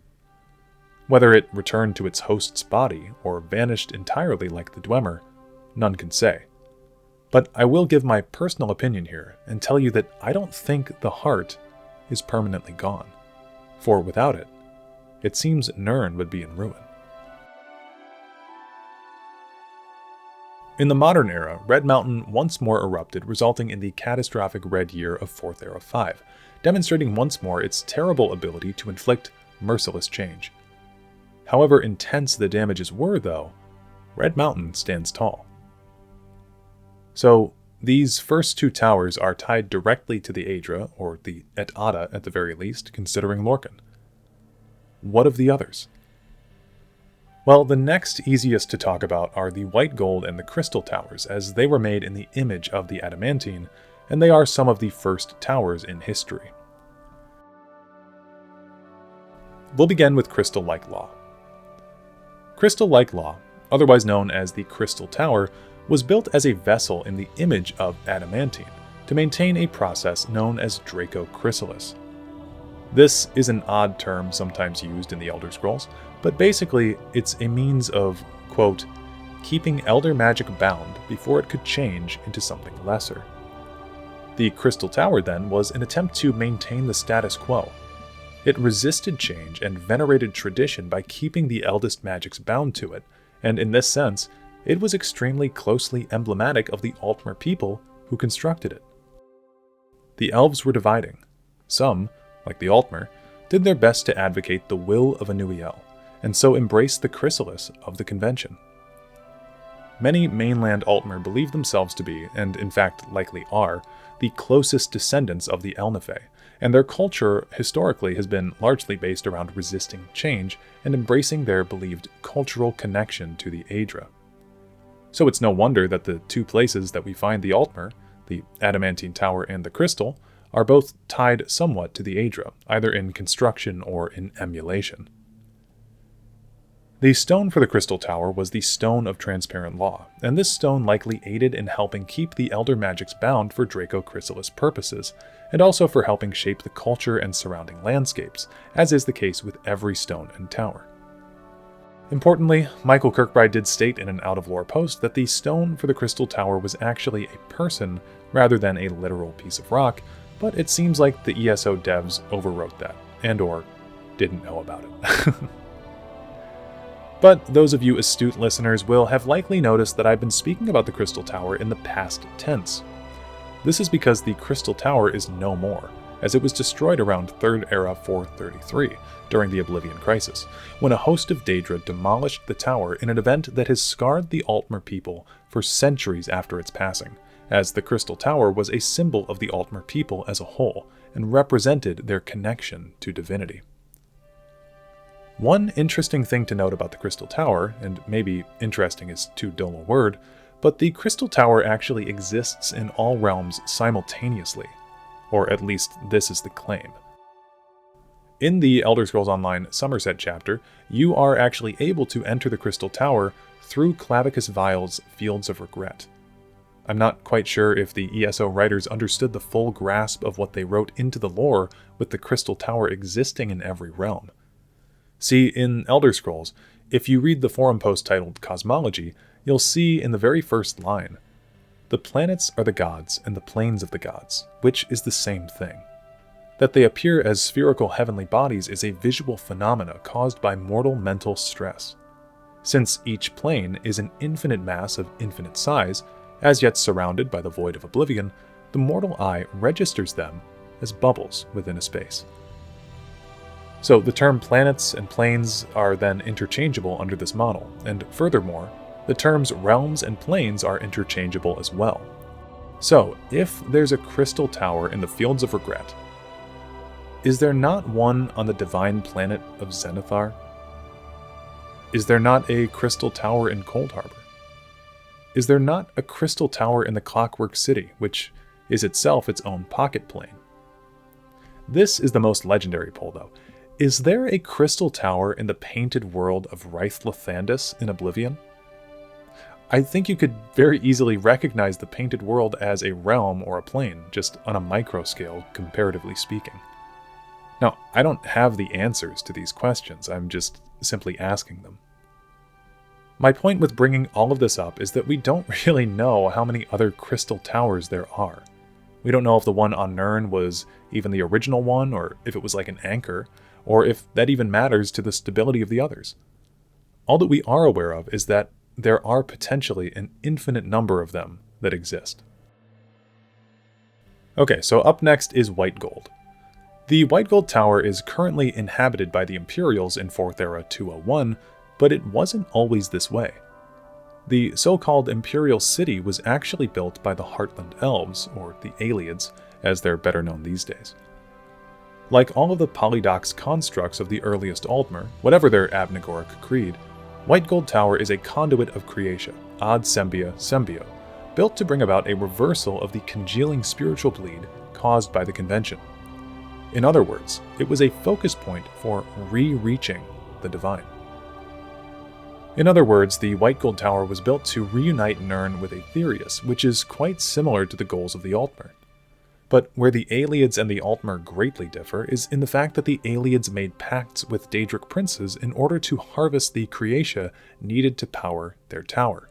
Speaker 1: Whether it returned to its host's body or vanished entirely like the Dwemer, none can say. But I will give my personal opinion here and tell you that I don't think the heart is permanently gone, for without it, it seems Nirn would be in ruin. In the modern era, Red Mountain once more erupted, resulting in the catastrophic Red Year of 4th Era 5, demonstrating once more its terrible ability to inflict merciless change. However intense the damages were, though, Red Mountain stands tall. So, these first two towers are tied directly to the Aedra, or the Et-Ada at the very least, considering Lorcan. What of the others? Well, the next easiest to talk about are the White Gold and the Crystal Towers, as they were made in the image of the Adamantine, and they are some of the first towers in history. We'll begin with Crystal Like Law. Crystal Like Law, otherwise known as the Crystal Tower, was built as a vessel in the image of Adamantine to maintain a process known as Draco Chrysalis. This is an odd term sometimes used in the Elder Scrolls, but basically it's a means of, quote, keeping elder magic bound before it could change into something lesser. The Crystal Tower, then, was an attempt to maintain the status quo. It resisted change and venerated tradition by keeping the eldest magics bound to it, and in this sense, it was extremely closely emblematic of the Altmer people who constructed it. The elves were dividing. Some, like the Altmer, did their best to advocate the will of Anuiel, and so embraced the chrysalis of the convention. Many mainland Altmer believe themselves to be, and in fact likely are, the closest descendants of the Elnifey, and their culture historically has been largely based around resisting change and embracing their believed cultural connection to the Aedra. So it's no wonder that the two places that we find the Altmer, the Adamantine Tower and the Crystal, are both tied somewhat to the Aedra, either in construction or in emulation. The stone for the Crystal Tower was the Stone of Transparent Law, and this stone likely aided in helping keep the Elder Magics bound for Draco Chrysalis purposes, and also for helping shape the culture and surrounding landscapes, as is the case with every stone and tower. Importantly, Michael Kirkbride did state in an out-of-lore post that the stone for the Crystal Tower was actually a person rather than a literal piece of rock, but it seems like the ESO devs overwrote that, and/or didn't know about it. But those of you astute listeners will have likely noticed that I've been speaking about the Crystal Tower in the past tense. This is because the Crystal Tower is no more, as it was destroyed around 3rd Era 433 during the Oblivion Crisis, when a host of Daedra demolished the tower in an event that has scarred the Altmer people for centuries after its passing, as the Crystal Tower was a symbol of the Altmer people as a whole, and represented their connection to divinity. One interesting thing to note about the Crystal Tower, and maybe interesting is too dull a word, but the Crystal Tower actually exists in all realms simultaneously, or at least this is the claim. In the Elder Scrolls Online Somerset chapter, you are actually able to enter the Crystal Tower through Clavicus Vile's Fields of Regret. I'm not quite sure if the ESO writers understood the full grasp of what they wrote into the lore with the Crystal Tower existing in every realm. See, in Elder Scrolls, if you read the forum post titled Cosmology, you'll see in the very first line, "The planets are the gods and the planes of the gods, which is the same thing." That they appear as spherical heavenly bodies is a visual phenomena caused by mortal mental stress. Since each plane is an infinite mass of infinite size, as yet surrounded by the void of oblivion, the mortal eye registers them as bubbles within a space. So the term planets and planes are then interchangeable under this model, and furthermore, the terms realms and planes are interchangeable as well. So, if there's a crystal tower in the Fields of Regret, is there not one on the divine planet of Zenithar? Is there not a crystal tower in Cold Harbor? Is there not a crystal tower in the Clockwork City, which is itself its own pocket plane? This is the most legendary pull, though. Is there a crystal tower in the painted world of Ryth Lathandis in Oblivion? I think you could very easily recognize the painted world as a realm or a plane, just on a micro scale, comparatively speaking. Now, I don't have the answers to these questions, I'm just simply asking them. My point with bringing all of this up is that we don't really know how many other crystal towers there are. We don't know if the one on Nirn was even the original one, or if it was like an anchor, or if that even matters to the stability of the others. All that we are aware of is that there are potentially an infinite number of them that exist. Okay, so up next is White Gold. The White Gold Tower is currently inhabited by the Imperials in 4th Era 201, but it wasn't always this way. The so-called Imperial City was actually built by the Heartland Elves, or the Ayleids, as they're better known these days. Like all of the polydox constructs of the earliest Aldmer, whatever their abnegoric creed, White Gold Tower is a conduit of creation, ad sembia sembio, built to bring about a reversal of the congealing spiritual bleed caused by the convention. In other words, it was a focus point for re-reaching the divine. In other words, the White Gold Tower was built to reunite Nirn with Aetherius, which is quite similar to the goals of the Altmer. But where the Ayleids and the Altmer greatly differ is in the fact that the Ayleids made pacts with Daedric princes in order to harvest the creatia needed to power their tower.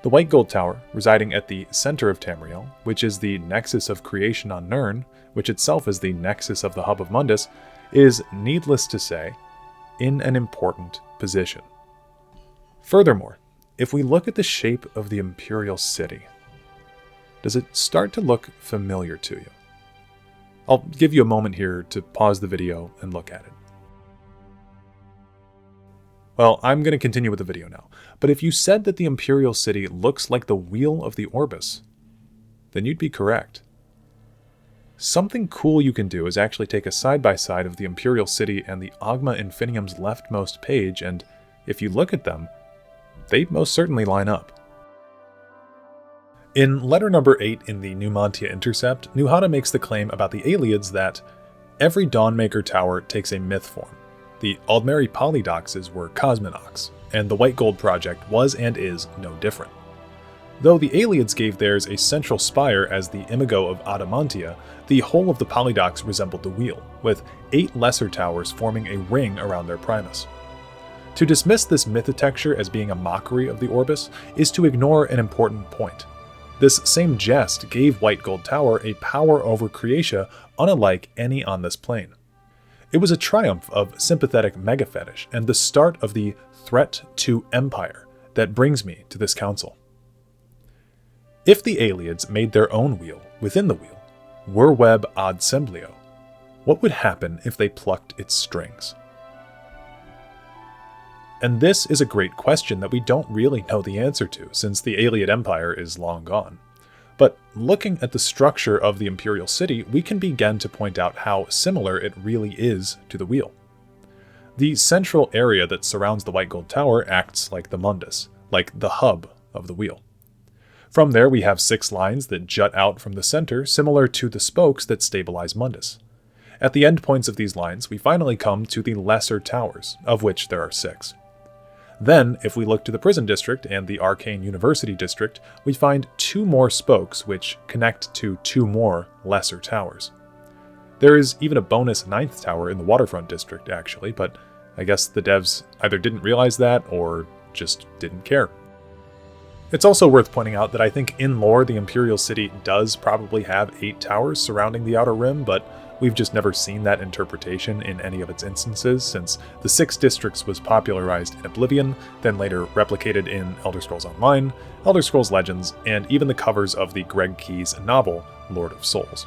Speaker 1: The White Gold Tower, residing at the center of Tamriel, which is the nexus of creation on Nirn, which itself is the nexus of the hub of Mundus, is, needless to say, in an important position. Furthermore, if we look at the shape of the Imperial City, does it start to look familiar to you? I'll give you a moment here to pause the video and look at it. Well, I'm going to continue with the video now, but if you said that the Imperial City looks like the wheel of the Orbis, then you'd be correct. Something cool you can do is actually take a side-by-side of the Imperial City and the Ogma Infinium's leftmost page, and if you look at them, they most certainly line up. In letter number 8 in the Nu-Mantia Intercept, Nuhata makes the claim about the Ayleids that every Dawnmaker tower takes a myth form. The Aldmeri Polydoxes were cosmonauts, and the White Gold Project was and is no different. Though the Ayleids gave theirs a central spire as the imago of Adamantia, the whole of the Polydox resembled the wheel, with 8 lesser towers forming a ring around their primus. To dismiss this mythotexture as being a mockery of the Orbis is to ignore an important point. This same jest gave White Gold Tower a power over creatia unlike any on this plane. It was a triumph of sympathetic megafetish and the start of the threat to empire that brings me to this council. If the Ayleids made their own wheel within the wheel, were web ad semblio, what would happen if they plucked its strings? And this is a great question that we don't really know the answer to, since the Ayleid Empire is long gone. But looking at the structure of the Imperial City, we can begin to point out how similar it really is to the wheel. The central area that surrounds the White Gold Tower acts like the mundus, like the hub of the wheel. From there we have 6 lines that jut out from the center, similar to the spokes that stabilize mundus. At the endpoints of these lines, we finally come to the lesser towers, of which there are 6. Then, if we look to the Prison District and the Arcane University District, we find 2 more spokes which connect to 2 more lesser towers. There is even a bonus 9th tower in the Waterfront District, actually, but I guess the devs either didn't realize that or just didn't care. It's also worth pointing out that I think in lore the Imperial City does probably have 8 towers surrounding the Outer Rim, but we've just never seen that interpretation in any of its instances, since the 6 districts was popularized in Oblivion, then later replicated in Elder Scrolls Online, Elder Scrolls Legends, and even the covers of the Greg Keyes novel, Lord of Souls.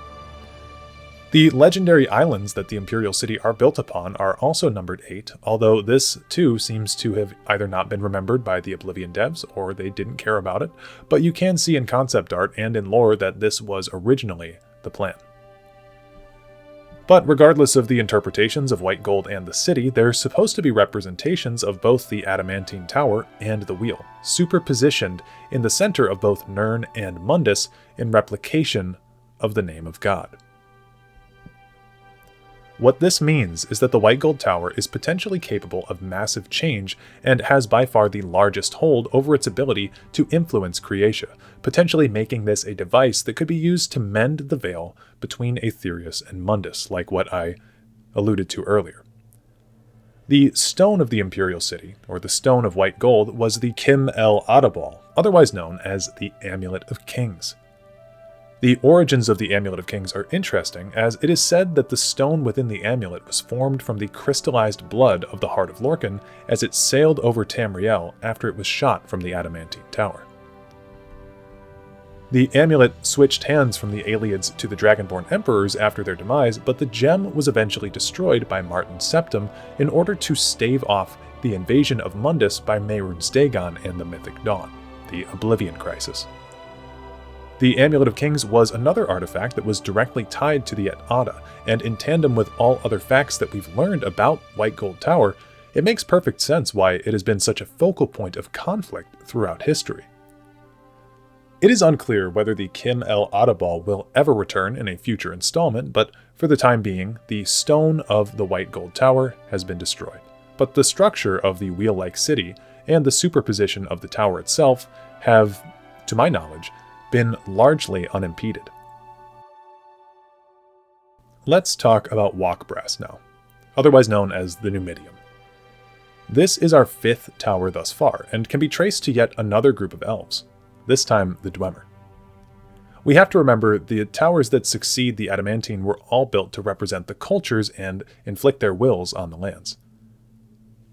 Speaker 1: The legendary islands that the Imperial City are built upon are also numbered 8, although this too seems to have either not been remembered by the Oblivion devs or they didn't care about it, but you can see in concept art and in lore that this was originally the plan. But regardless of the interpretations of white gold and the city, there's supposed to be representations of both the adamantine tower and the wheel, superpositioned in the center of both Nirn and Mundus in replication of the name of God. What this means is that the White Gold Tower is potentially capable of massive change and has by far the largest hold over its ability to influence Creatia, potentially making this a device that could be used to mend the veil between Aetherius and Mundus, like what I alluded to earlier. The Stone of the Imperial City, or the Stone of White Gold, was the Kim El Adabal, otherwise known as the Amulet of Kings. The origins of the Amulet of Kings are interesting, as it is said that the stone within the amulet was formed from the crystallized blood of the Heart of Lorkhan as it sailed over Tamriel after it was shot from the Adamantine Tower. The amulet switched hands from the Ayleids to the Dragonborn Emperors after their demise, but the gem was eventually destroyed by Martin Septim in order to stave off the invasion of Mundus by Mehrunes Dagon and the Mythic Dawn, the Oblivion Crisis. The Amulet of Kings was another artifact that was directly tied to the Et Ada, and in tandem with all other facts that we've learned about White Gold Tower, it makes perfect sense why it has been such a focal point of conflict throughout history. It is unclear whether the Kim El Adabal will ever return in a future installment, but for the time being, the stone of the White Gold Tower has been destroyed. But the structure of the wheel-like city and the superposition of the tower itself have, to my knowledge, been largely unimpeded. Let's talk about Walkbrass now, otherwise known as the Nu-Mantia. This is our 5th tower thus far, and can be traced to yet another group of elves, this time the Dwemer. We have to remember the towers that succeed the Adamantine were all built to represent the cultures and inflict their wills on the lands.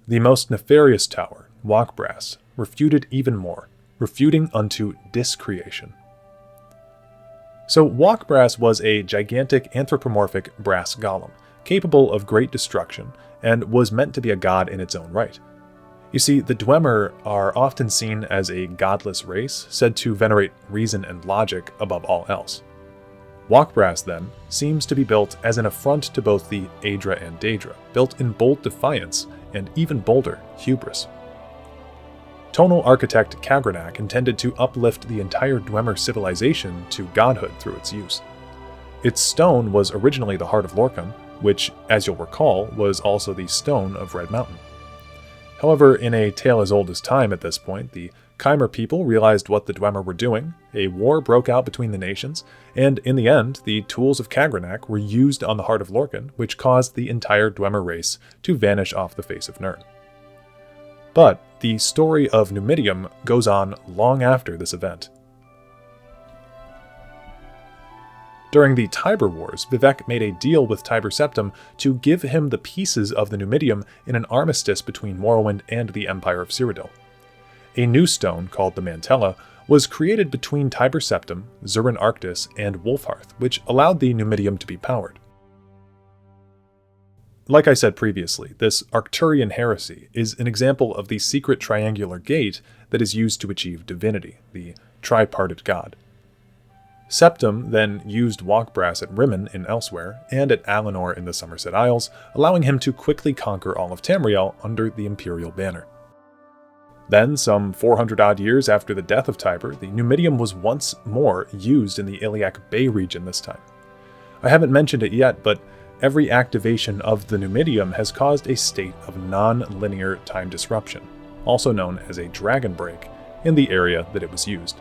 Speaker 1: The most nefarious tower, Walkbrass, refuted even more, refuting unto discreation. So Walkbrass was a gigantic anthropomorphic brass golem, capable of great destruction, and was meant to be a god in its own right. You see, the Dwemer are often seen as a godless race, said to venerate reason and logic above all else. Walkbrass, then, seems to be built as an affront to both the Aedra and Daedra, built in bold defiance and even bolder hubris. Tonal architect Cagranak intended to uplift the entire Dwemer civilization to godhood through its use. Its stone was originally the Heart of Lorkhan, which, as you'll recall, was also the Stone of Red Mountain. However, in a tale as old as time at this point, the Chimer people realized what the Dwemer were doing, a war broke out between the nations, and in the end, the tools of Cagranak were used on the Heart of Lorkhan, which caused the entire Dwemer race to vanish off the face of Nirn. But the story of Nu-Mantia goes on long after this event. During the Tiber Wars, Vivec made a deal with Tiber Septim to give him the pieces of the Nu-Mantia in an armistice between Morrowind and the Empire of Cyrodiil. A new stone, called the Mantella, was created between Tiber Septim, Zurin Arctis, and Wolfhearth, which allowed the Nu-Mantia to be powered. Like I said previously, this Arcturian heresy is an example of the secret triangular gate that is used to achieve divinity, the tripartite god. Septim then used Walkbrass at Rimmen in Elsewhere, and at Alinor in the Somerset Isles, allowing him to quickly conquer all of Tamriel under the Imperial banner. Then, some 400-odd years after the death of Tiber, the Nu-Mantia was once more used in the Iliac Bay region this time. I haven't mentioned it yet, but every activation of the Nu-Mantia has caused a state of non-linear time disruption, also known as a dragon break, in the area that it was used.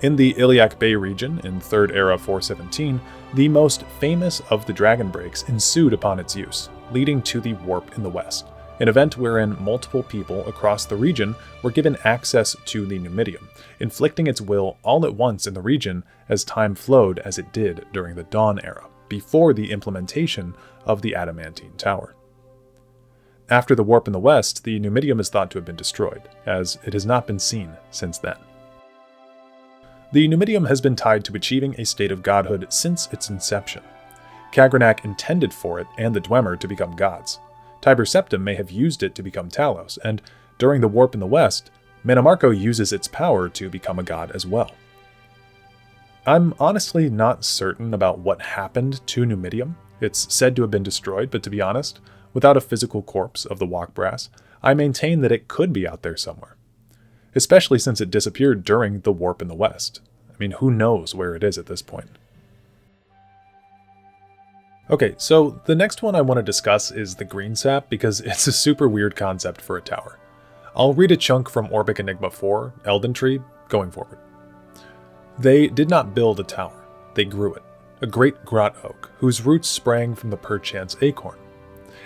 Speaker 1: In the Iliac Bay region in 3rd Era 417, the most famous of the dragon breaks ensued upon its use, leading to the Warp in the West, an event wherein multiple people across the region were given access to the Nu-Mantia, inflicting its will all at once in the region as time flowed as it did during the Dawn Era, before the implementation of the Adamantine Tower. After the Warp in the West, the Nu-Mantia is thought to have been destroyed, as it has not been seen since then. The Nu-Mantia has been tied to achieving a state of godhood since its inception. Cagrenac intended for it and the Dwemer to become gods. Tiber Septim may have used it to become Talos, and during the Warp in the West, Mannimarco uses its power to become a god as well. I'm honestly not certain about what happened to Numidium. It's said to have been destroyed, but to be honest, without a physical corpse of the Walkbrass, I maintain that it could be out there somewhere. Especially since it disappeared during the Warp in the West. I mean, who knows where it is at this point. Okay, so the next one I want to discuss is the Green-Sap because it's a super weird concept for a tower. I'll read a chunk from Orbic Enigma 4, Elden Tree, going forward. They did not build a tower, they grew it, a great grot oak, whose roots sprang from the perchance acorn.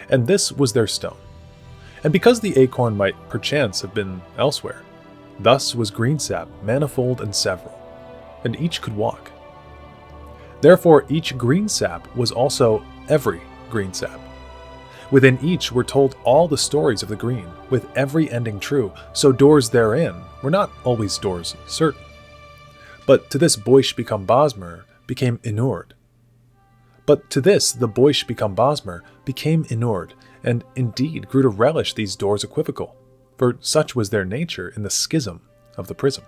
Speaker 1: And this was their stone. And because the acorn might perchance have been elsewhere, thus was Green-Sap manifold and several, and each could walk. Therefore each Green-Sap was also every Green-Sap. Within each were told all the stories of the green, with every ending true, so doors therein were not always doors certain. But to this Boish become Bosmer became inured. But to this the Boish become Bosmer became inured, and indeed grew to relish these doors equivocal, for such was their nature in the schism of the prism.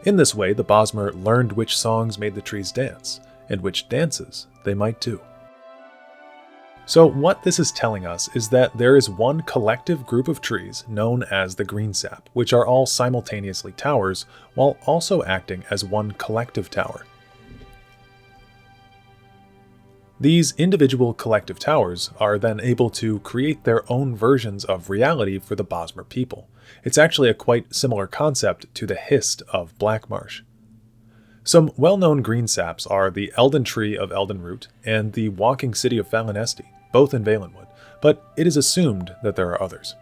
Speaker 1: In this way the Bosmer learned which songs made the trees dance, and which dances they might do. So what this is telling us is that there is one collective group of trees known as the Green-Sap, which are all simultaneously towers, while also acting as one collective tower. These individual collective towers are then able to create their own versions of reality for the Bosmer people. It's actually a quite similar concept to the Hist of Blackmarsh. Some well-known Green-Saps are the Elden Tree of Eldenroot and the Walking City of Valinesti, both in Valenwood, but it is assumed that there are others.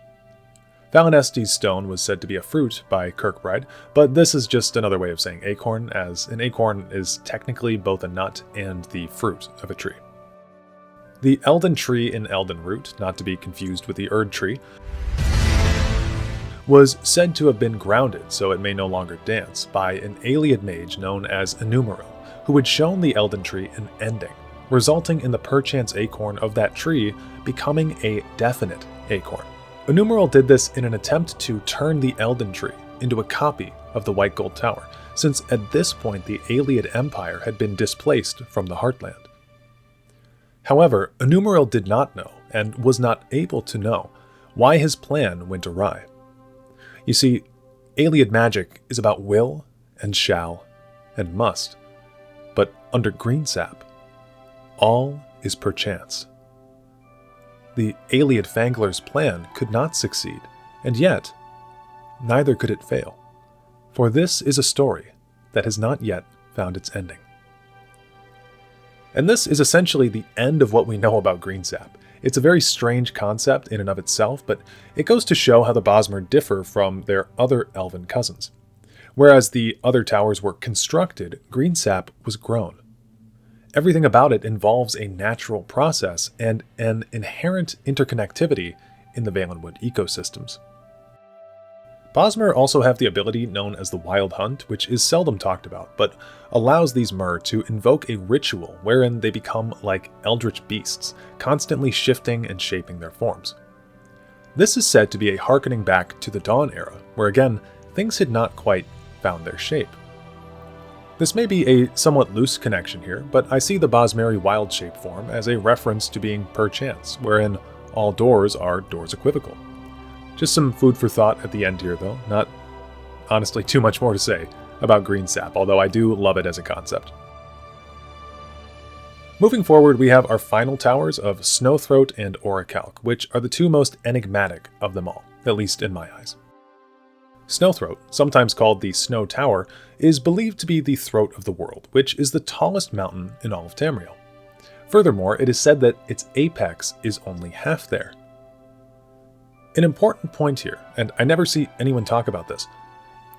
Speaker 1: Valinesti's stone was said to be a fruit by Kirkbride, but this is just another way of saying acorn, as an acorn is technically both a nut and the fruit of a tree. The Elden Tree in Eldenroot, not to be confused with the Erd Tree, was said to have been grounded so it may no longer dance by an Ayleid mage known as Enumeril, who had shown the Elden Tree an ending, resulting in the perchance acorn of that tree becoming a definite acorn. Enumeril did this in an attempt to turn the Elden Tree into a copy of the White Gold Tower, since at this point the Ayleid Empire had been displaced from the Heartland. However, Enumeril did not know, and was not able to know, why his plan went awry. You see, Ayleid magic is about will, and shall, and must, but under Green-Sap, all is perchance. The Ayleid Fangler's plan could not succeed, and yet, neither could it fail, for this is a story that has not yet found its ending. And this is essentially the end of what we know about Green-Sap. It's a very strange concept in and of itself, but it goes to show how the Bosmer differ from their other elven cousins. Whereas the other towers were constructed, Green-Sap was grown. Everything about it involves a natural process and an inherent interconnectivity in the Valenwood ecosystems. Bosmer also have the ability known as the Wild Hunt, which is seldom talked about, but allows these Mer to invoke a ritual wherein they become like eldritch beasts, constantly shifting and shaping their forms. This is said to be a harkening back to the Dawn era, where again, things had not quite found their shape. This may be a somewhat loose connection here, but I see the Bosmeri wild shape form as a reference to being perchance, wherein all doors are doors equivocal. Just some food for thought at the end here though, not honestly too much more to say about Green-Sap, although I do love it as a concept. Moving forward, we have our final towers of Snowthroat and Orichalc, which are the two most enigmatic of them all, at least in my eyes. Snowthroat, sometimes called the Snow Tower, is believed to be the throat of the world, which is the tallest mountain in all of Tamriel. Furthermore, it is said that its apex is only half there. An important point here, and I never see anyone talk about this,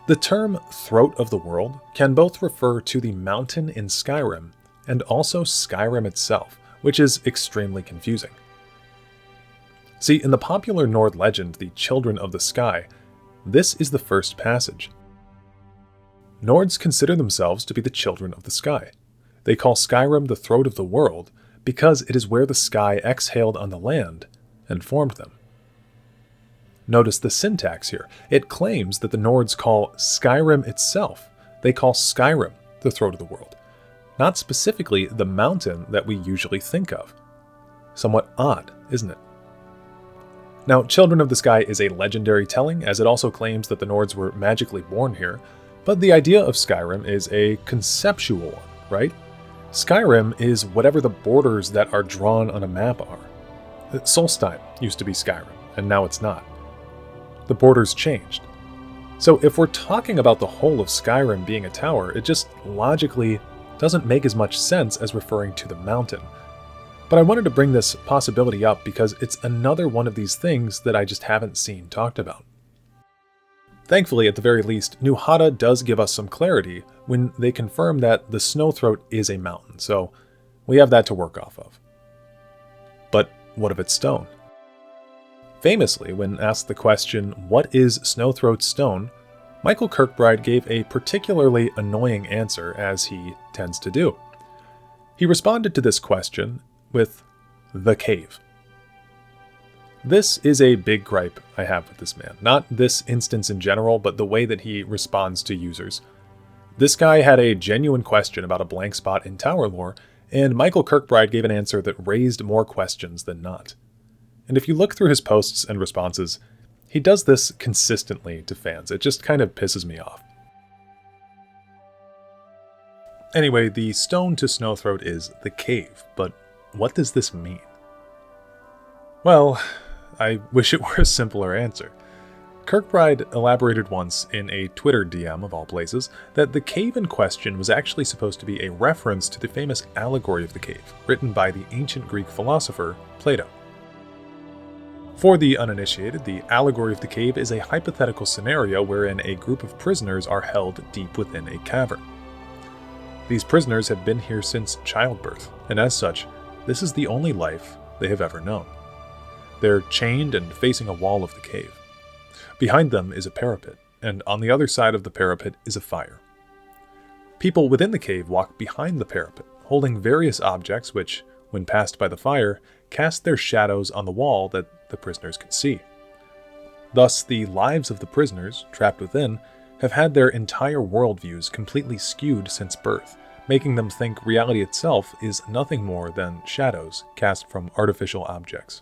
Speaker 1: the term Throat of the World can both refer to the mountain in Skyrim and also Skyrim itself, which is extremely confusing. See, in the popular Nord legend, the Children of the Sky, this is the first passage. Nords consider themselves to be the children of the sky. They call Skyrim the throat of the world because it is where the sky exhaled on the land and formed them. Notice the syntax here. It claims that the Nords call Skyrim itself. They call Skyrim the throat of the world, not specifically the mountain that we usually think of. Somewhat odd, isn't it? Now, Children of the Sky is a legendary telling, as it also claims that the Nords were magically born here, but the idea of Skyrim is a conceptual one, right? Skyrim is whatever the borders that are drawn on a map are. Solstheim used to be Skyrim, and now it's not. The borders changed. So if we're talking about the whole of Skyrim being a tower, it just logically doesn't make as much sense as referring to the mountain. But I wanted to bring this possibility up because it's another one of these things that I just haven't seen talked about. Thankfully, at the very least, Nu-Mantia does give us some clarity when they confirm that the Snowthroat is a mountain, so we have that to work off of. But what if it's stone? Famously, when asked the question, "What is Snowthroat's stone?" Michael Kirkbride gave a particularly annoying answer, as he tends to do. He responded to this question with the cave. This is a big gripe I have with this man. Not this instance in general, but the way that he responds to users. This guy had a genuine question about a blank spot in tower lore, and Michael Kirkbride gave an answer that raised more questions than not. And if you look through his posts and responses, he does this consistently to fans. It just kind of pisses me off. Anyway, the stone to Snowthroat is the cave, but what does this mean? Well, I wish it were a simpler answer. Kirkbride elaborated once in a Twitter DM, of all places, that the cave in question was actually supposed to be a reference to the famous allegory of the cave, written by the ancient Greek philosopher Plato. For the uninitiated, the allegory of the cave is a hypothetical scenario wherein a group of prisoners are held deep within a cavern. These prisoners have been here since childbirth, and as such, this is the only life they have ever known. They're chained and facing a wall of the cave. Behind them is a parapet, and on the other side of the parapet is a fire. People within the cave walk behind the parapet, holding various objects which, when passed by the fire, cast their shadows on the wall that the prisoners can see. Thus, the lives of the prisoners, trapped within, have had their entire worldviews completely skewed since birth, making them think reality itself is nothing more than shadows cast from artificial objects.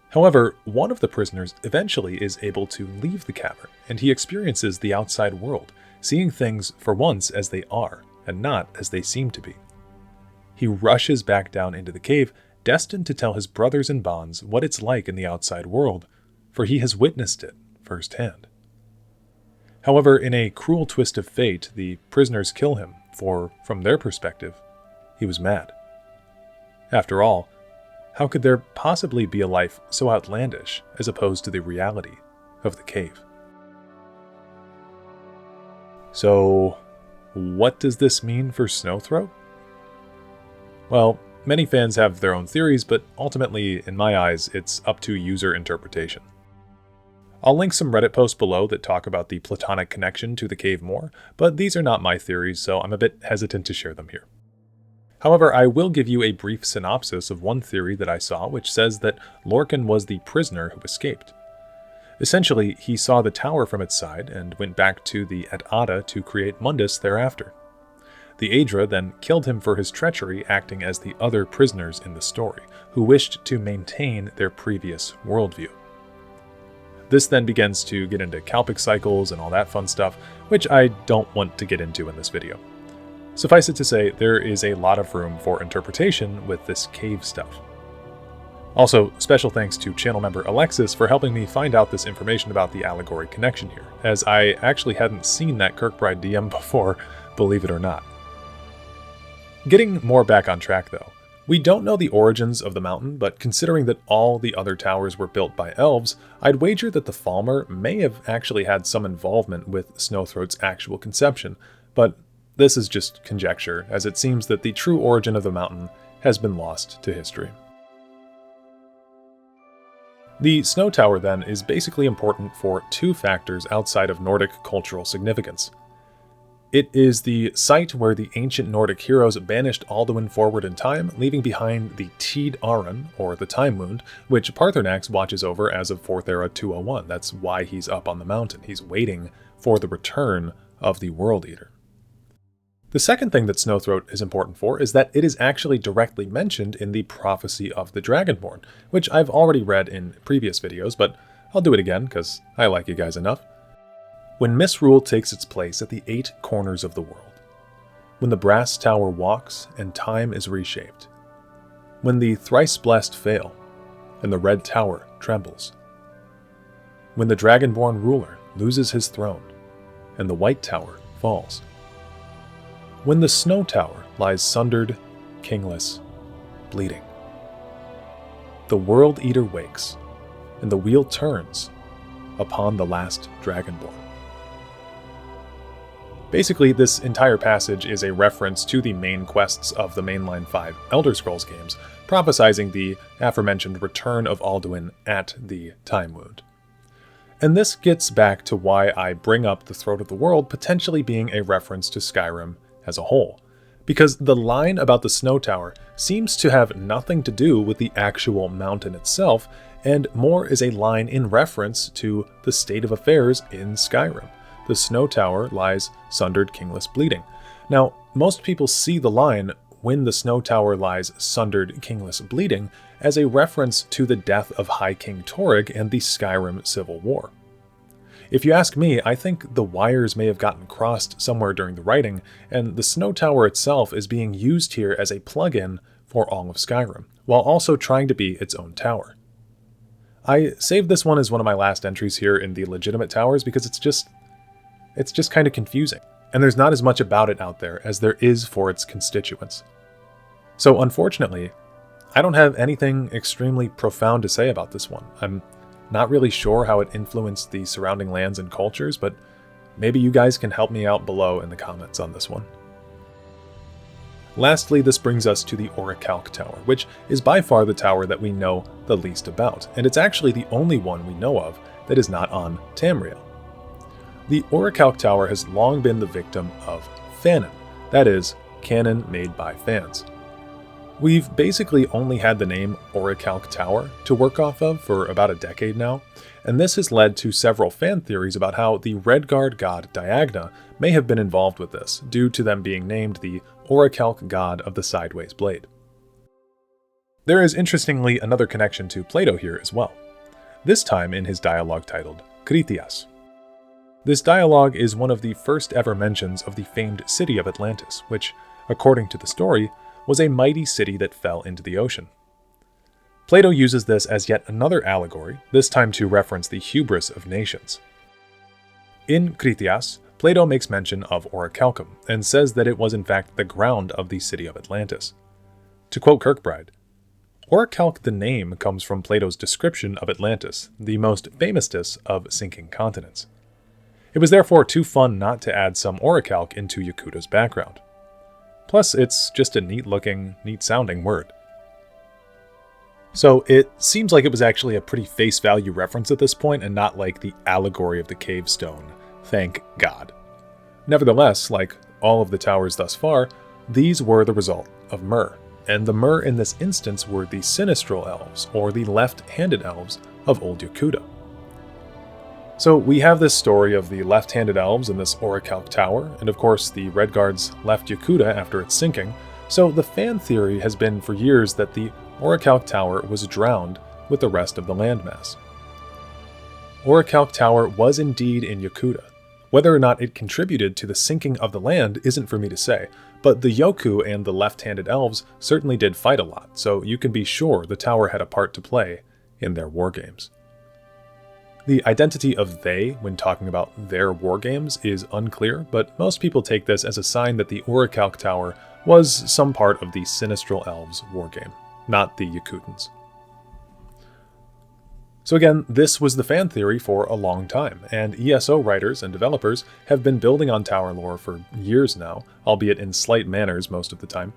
Speaker 1: However, one of the prisoners eventually is able to leave the cavern, and he experiences the outside world, seeing things for once as they are, and not as they seem to be. He rushes back down into the cave, destined to tell his brothers in bonds what it's like in the outside world, for he has witnessed it firsthand. However, in a cruel twist of fate, the prisoners kill him, for, from their perspective, he was mad. After all, how could there possibly be a life so outlandish as opposed to the reality of the cave? So, what does this mean for Snowthroat? Well, many fans have their own theories, but ultimately, in my eyes, it's up to user interpretation. I'll link some Reddit posts below that talk about the platonic connection to the cave more, but these are not my theories, so I'm a bit hesitant to share them here. However, I will give you a brief synopsis of one theory that I saw, which says that Lorcan was the prisoner who escaped. Essentially, he saw the tower from its side and went back to the At-Ada to create Mundus thereafter. The Aedra then killed him for his treachery, acting as the other prisoners in the story, who wished to maintain their previous worldview. This then begins to get into Kalpic cycles and all that fun stuff, which I don't want to get into in this video. Suffice it to say, there is a lot of room for interpretation with this cave stuff. Also, special thanks to channel member Alexis for helping me find out this information about the allegory connection here, as I actually hadn't seen that Kirkbride DM before, believe it or not. Getting more back on track though, we don't know the origins of the mountain, but considering that all the other towers were built by elves, I'd wager that the Thalmor may have actually had some involvement with Snowthroat's actual conception, but this is just conjecture, as it seems that the true origin of the mountain has been lost to history. The Snow Tower, then, is basically important for two factors outside of Nordic cultural significance. It is the site where the ancient Nordic heroes banished Alduin forward in time, leaving behind the Tid Aran, or the Time Wound, which Paarthurnax watches over as of 4th Era 201. That's why he's up on the mountain. He's waiting for the return of the World Eater. The second thing that Snowthroat is important for is that it is actually directly mentioned in the Prophecy of the Dragonborn, which I've already read in previous videos, but I'll do it again because I like you guys enough. When misrule takes its place at the 8 corners of the world, when the brass tower walks and time is reshaped, when the thrice blessed fail and the red tower trembles, when the dragonborn ruler loses his throne and the white tower falls, when the snow tower lies sundered, kingless, bleeding, the World Eater wakes and the wheel turns upon the last dragonborn. Basically, this entire passage is a reference to the main quests of the mainline 5 Elder Scrolls games, prophesizing the aforementioned return of Alduin at the Time Wound. And this gets back to why I bring up the Throat of the World potentially being a reference to Skyrim as a whole, because the line about the Snow Tower seems to have nothing to do with the actual mountain itself, and more is a line in reference to the state of affairs in Skyrim. The Snow Tower lies sundered, kingless, bleeding. Now, most people see the line, when the Snow Tower lies sundered, kingless, bleeding, as a reference to the death of High King Torygg and the Skyrim Civil War. If you ask me, I think the wires may have gotten crossed somewhere during the writing, and the Snow Tower itself is being used here as a plug-in for all of Skyrim, while also trying to be its own tower. I saved this one as one of my last entries here in the legitimate towers because it's just kind of confusing, and there's not as much about it out there as there is for its constituents. So unfortunately, I don't have anything extremely profound to say about this one. I'm not really sure how it influenced the surrounding lands and cultures, but maybe you guys can help me out below in the comments on this one. Lastly, this brings us to the Orichalc Tower, which is by far the tower that we know the least about, and it's actually the only one we know of that is not on Tamriel. The Orichalc Tower has long been the victim of fanon, that is, canon made by fans. We've basically only had the name Orichalc Tower to work off of for about a decade now, and this has led to several fan theories about how the Redguard god Diagna may have been involved with this, due to them being named the Orichalc god of the Sideways Blade. There is interestingly another connection to Plato here as well, this time in his dialogue titled Critias. This dialogue is one of the first ever mentions of the famed city of Atlantis, which, according to the story, was a mighty city that fell into the ocean. Plato uses this as yet another allegory, this time to reference the hubris of nations. In Critias, Plato makes mention of Orichalcum, and says that it was in fact the ground of the city of Atlantis. To quote Kirkbride, Orichalc the name comes from Plato's description of Atlantis, the most famousest of sinking continents. It was therefore too fun not to add some Orichalc into Yakuta's background. Plus, it's just a neat-looking, neat-sounding word. So it seems like it was actually a pretty face-value reference at this point, and not like the allegory of the cave stone. Thank God. Nevertheless, like all of the towers thus far, these were the result of Myr, and the Myr in this instance were the Sinistral Elves, or the left-handed elves of Old Yakuta. So we have this story of the left-handed elves in this Orichalc Tower, and of course the Redguards left Yakuta after its sinking, so the fan theory has been for years that the Orichalc Tower was drowned with the rest of the landmass. Orichalc Tower was indeed in Yakuta. Whether or not it contributed to the sinking of the land isn't for me to say, but the Yoku and the left-handed elves certainly did fight a lot, so you can be sure the tower had a part to play in their wargames. The identity of they when talking about their wargames is unclear, but most people take this as a sign that the Orichalc Tower was some part of the Sinistral Elves wargame, not the Yakutans. So again, this was the fan theory for a long time, and ESO writers and developers have been building on tower lore for years now, albeit in slight manners most of the time.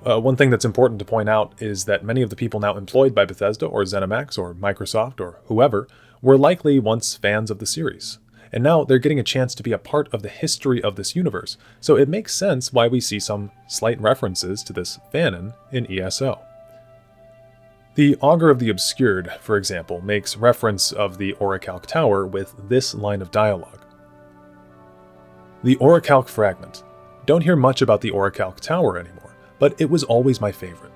Speaker 1: One thing that's important to point out is that many of the people now employed by Bethesda or ZeniMax or Microsoft or whoever were likely once fans of the series, and now they're getting a chance to be a part of the history of this universe, so it makes sense why we see some slight references to this fanon in ESO. The Augur of the Obscured, for example, makes reference of the Orichalc Tower with this line of dialogue. The Orichalc Fragment. Don't hear much about the Orichalc Tower anymore, but it was always my favorite.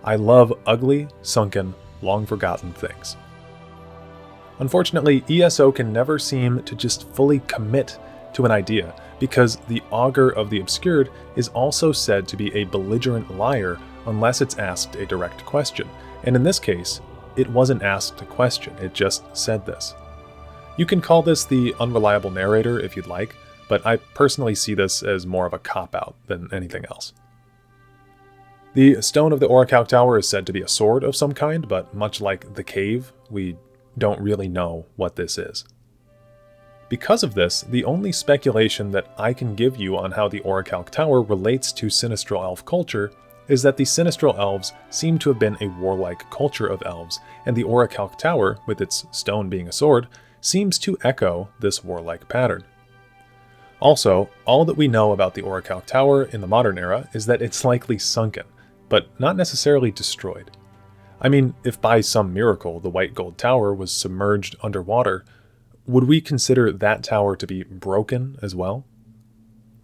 Speaker 1: I love ugly, sunken, long-forgotten things. Unfortunately, ESO can never seem to just fully commit to an idea, because the Augur of the Obscured is also said to be a belligerent liar unless it's asked a direct question, and in this case, it wasn't asked a question, it just said this. You can call this the unreliable narrator if you'd like, but I personally see this as more of a cop-out than anything else. The stone of the Orichalc Tower is said to be a sword of some kind, but much like the cave, we don't really know what this is. Because of this, the only speculation that I can give you on how the Orichalc Tower relates to Sinistral Elf culture is that the Sinistral Elves seem to have been a warlike culture of elves, and the Orichalc Tower, with its stone being a sword, seems to echo this warlike pattern. Also, all that we know about the Orichalc Tower in the modern era is that it's likely sunken, but not necessarily destroyed. I mean, if by some miracle the White Gold Tower was submerged underwater, would we consider that tower to be broken as well?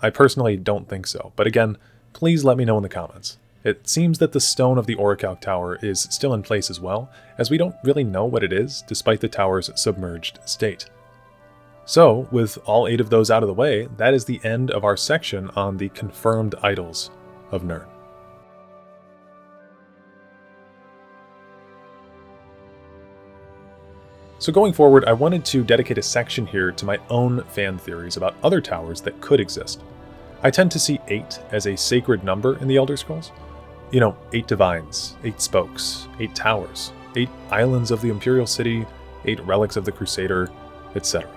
Speaker 1: I personally don't think so, but again, please let me know in the comments. It seems that the stone of the Orichalc Tower is still in place as well, as we don't really know what it is, despite the tower's submerged state. So, with all 8 of those out of the way, that is the end of our section on the confirmed idols of Nirn. So going forward, I wanted to dedicate a section here to my own fan theories about other towers that could exist. I tend to see 8 as a sacred number in the Elder Scrolls. 8 divines, 8 spokes, 8 towers, 8 islands of the Imperial City, 8 relics of the Crusader, etc.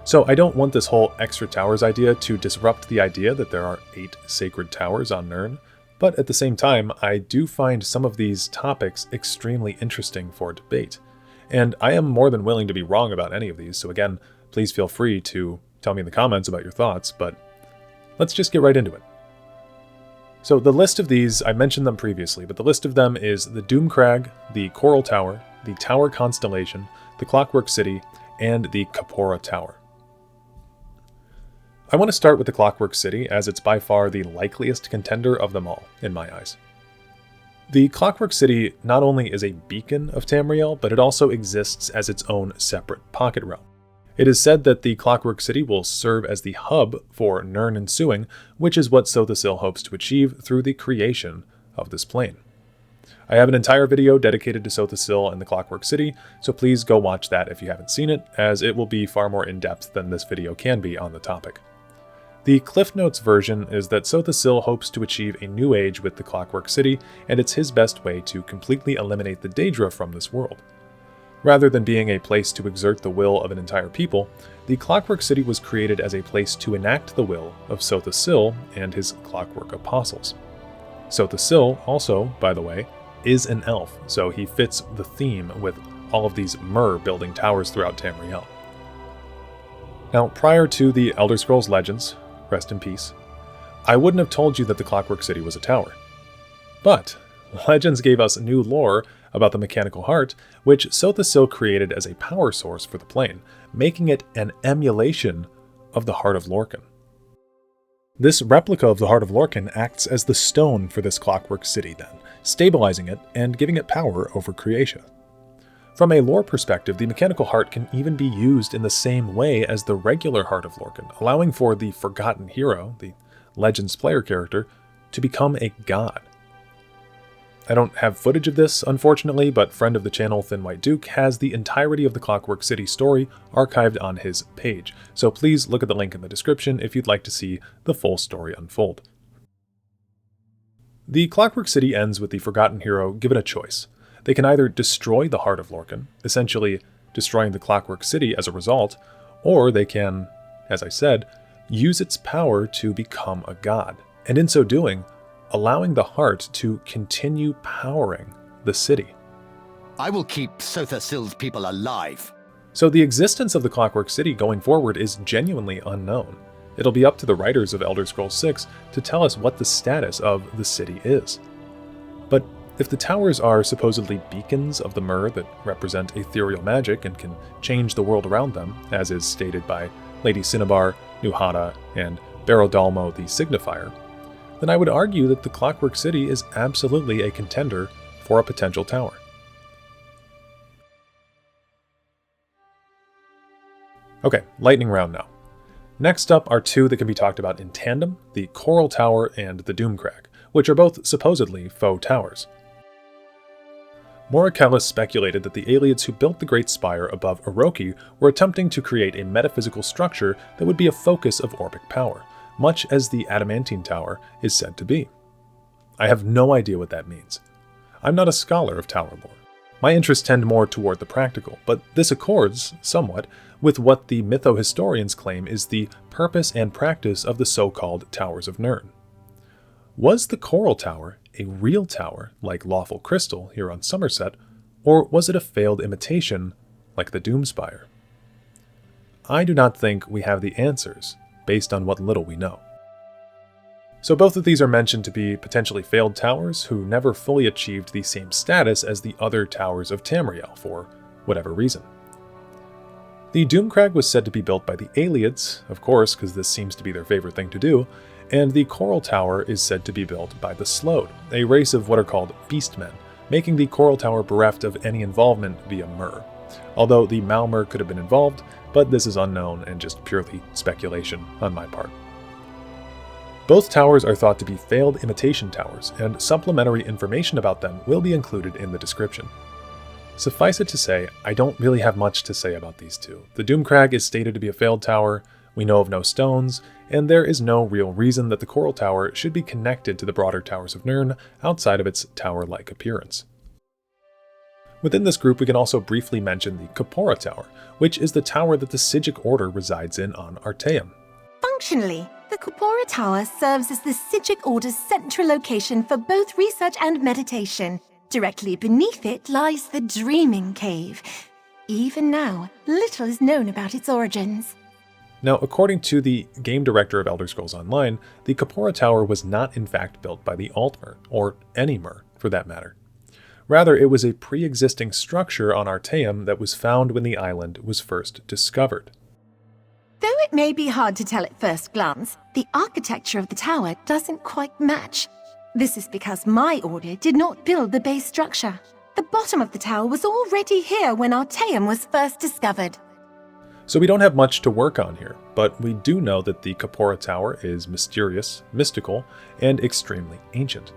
Speaker 1: So I don't want this whole extra towers idea to disrupt the idea that there are 8 sacred towers on Nirn, but at the same time, I do find some of these topics extremely interesting for debate. And I am more than willing to be wrong about any of these, so again, please feel free to tell me in the comments about your thoughts, but let's just get right into it. So the list of these, I mentioned them previously, but the list of them is the Doomcrag, the Coral Tower, the Tower Constellation, the Clockwork City, and the Kapora Tower. I want to start with the Clockwork City, as it's by far the likeliest contender of them all, in my eyes. The Clockwork City not only is a beacon of Tamriel, but it also exists as its own separate pocket realm. It is said that the Clockwork City will serve as the hub for Nirn ensuing, which is what Sothasil hopes to achieve through the creation of this plane. I have an entire video dedicated to Sothasil and the Clockwork City, so please go watch that if you haven't seen it, as it will be far more in-depth than this video can be on the topic. The Cliff Notes version is that Sothasil hopes to achieve a new age with the Clockwork City, and it's his best way to completely eliminate the Daedra from this world. Rather than being a place to exert the will of an entire people, the Clockwork City was created as a place to enact the will of Sothasil and his Clockwork Apostles. Sothasil also, by the way, is an elf, so he fits the theme with all of these Mer building towers throughout Tamriel. Now, prior to the Elder Scrolls Legends, rest in peace, I wouldn't have told you that the Clockwork City was a tower. But Legends gave us new lore about the Mechanical Heart, which Sothasil created as a power source for the plane, making it an emulation of the Heart of Lorkhan. This replica of the Heart of Lorkhan acts as the stone for this Clockwork City then, stabilizing it and giving it power over creation. From a lore perspective, the Mechanical Heart can even be used in the same way as the regular Heart of Lorkhan, allowing for the Forgotten Hero, the Legends player character, to become a god. I don't have footage of this, unfortunately, but friend of the channel, Thin White Duke, has the entirety of the Clockwork City story archived on his page, so please look at the link in the description if you'd like to see the full story unfold. The Clockwork City ends with the Forgotten Hero given a choice. They can either destroy the Heart of Lorkhan, essentially destroying the Clockwork City as a result, or they can, as I said, use its power to become a god, and in so doing, allowing the heart to continue powering the city.
Speaker 3: I will keep Sothasil's people alive.
Speaker 1: So the existence of the Clockwork City going forward is genuinely unknown. It'll be up to the writers of Elder Scrolls 6 to tell us what the status of the city is. But if the towers are supposedly beacons of the Myr that represent ethereal magic and can change the world around them, as is stated by Lady Cinnabar, Nuhana, and Barodalmo the Signifier, then I would argue that the Clockwork City is absolutely a contender for a potential tower. Okay, lightning round now. Next up are two that can be talked about in tandem, the Coral Tower and the Doomcrag, which are both supposedly faux towers. Morikelis speculated that the aliens who built the Great Spire above Oroki were attempting to create a metaphysical structure that would be a focus of Orbic power, much as the Adamantine Tower is said to be. I have no idea what that means. I'm not a scholar of tower lore. My interests tend more toward the practical, but this accords, somewhat, with what the mytho-historians claim is the purpose and practice of the so-called Towers of Nirn. Was the Coral Tower a real tower, like Lawful Crystal here on Somerset, or was it a failed imitation, like the Doomspire? I do not think we have the answers, based on what little we know. So both of these are mentioned to be potentially failed towers who never fully achieved the same status as the other towers of Tamriel for whatever reason. The Doomcrag was said to be built by the Ayleids, of course, because this seems to be their favorite thing to do, and the Coral Tower is said to be built by the Slode, a race of what are called Beastmen, making the Coral Tower bereft of any involvement via Myr. Although the Malmur could have been involved, but this is unknown and just purely speculation on my part. Both towers are thought to be failed imitation towers, and supplementary information about them will be included in the description. Suffice it to say, I don't really have much to say about these two. The Doomcrag is stated to be a failed tower, we know of no stones, and there is no real reason that the Coral Tower should be connected to the broader Towers of Nirn outside of its tower-like appearance. Within this group, we can also briefly mention the Kapora Tower, which is the tower that the Psijic Order resides in on Artaeum.
Speaker 3: Functionally, the Kapora Tower serves as the Psijic Order's central location for both research and meditation. Directly beneath it lies the Dreaming Cave. Even now, little is known about its origins.
Speaker 1: Now, according to the game director of Elder Scrolls Online, the Kapora Tower was not in fact built by the Altmer, or any Myr, for that matter. Rather, it was a pre-existing structure on Artaeum that was found when the island was first discovered.
Speaker 3: Though it may be hard to tell at first glance, the architecture of the tower doesn't quite match. This is because my order did not build the base structure. The bottom of the tower was already here when Artaeum was first discovered.
Speaker 1: So we don't have much to work on here, but we do know that the Kapora Tower is mysterious, mystical, and extremely ancient.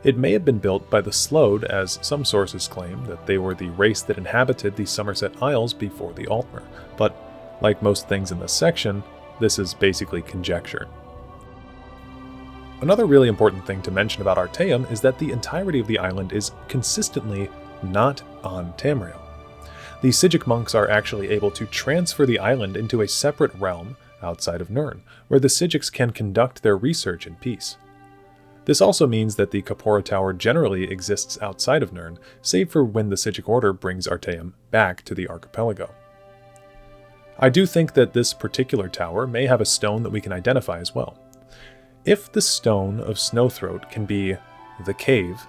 Speaker 1: It may have been built by the Slode, as some sources claim that they were the race that inhabited the Somerset Isles before the Altmer, but like most things in this section, this is basically conjecture. Another really important thing to mention about Artaeum is that the entirety of the island is consistently not on Tamriel. The Psijic monks are actually able to transfer the island into a separate realm outside of Nirn, where the Psijics can conduct their research in peace. This also means that the Kapora Tower generally exists outside of Nirn, save for when the Psijic Order brings Artaeum back to the archipelago. I do think that this particular tower may have a stone that we can identify as well. If the stone of Snowthroat can be the cave,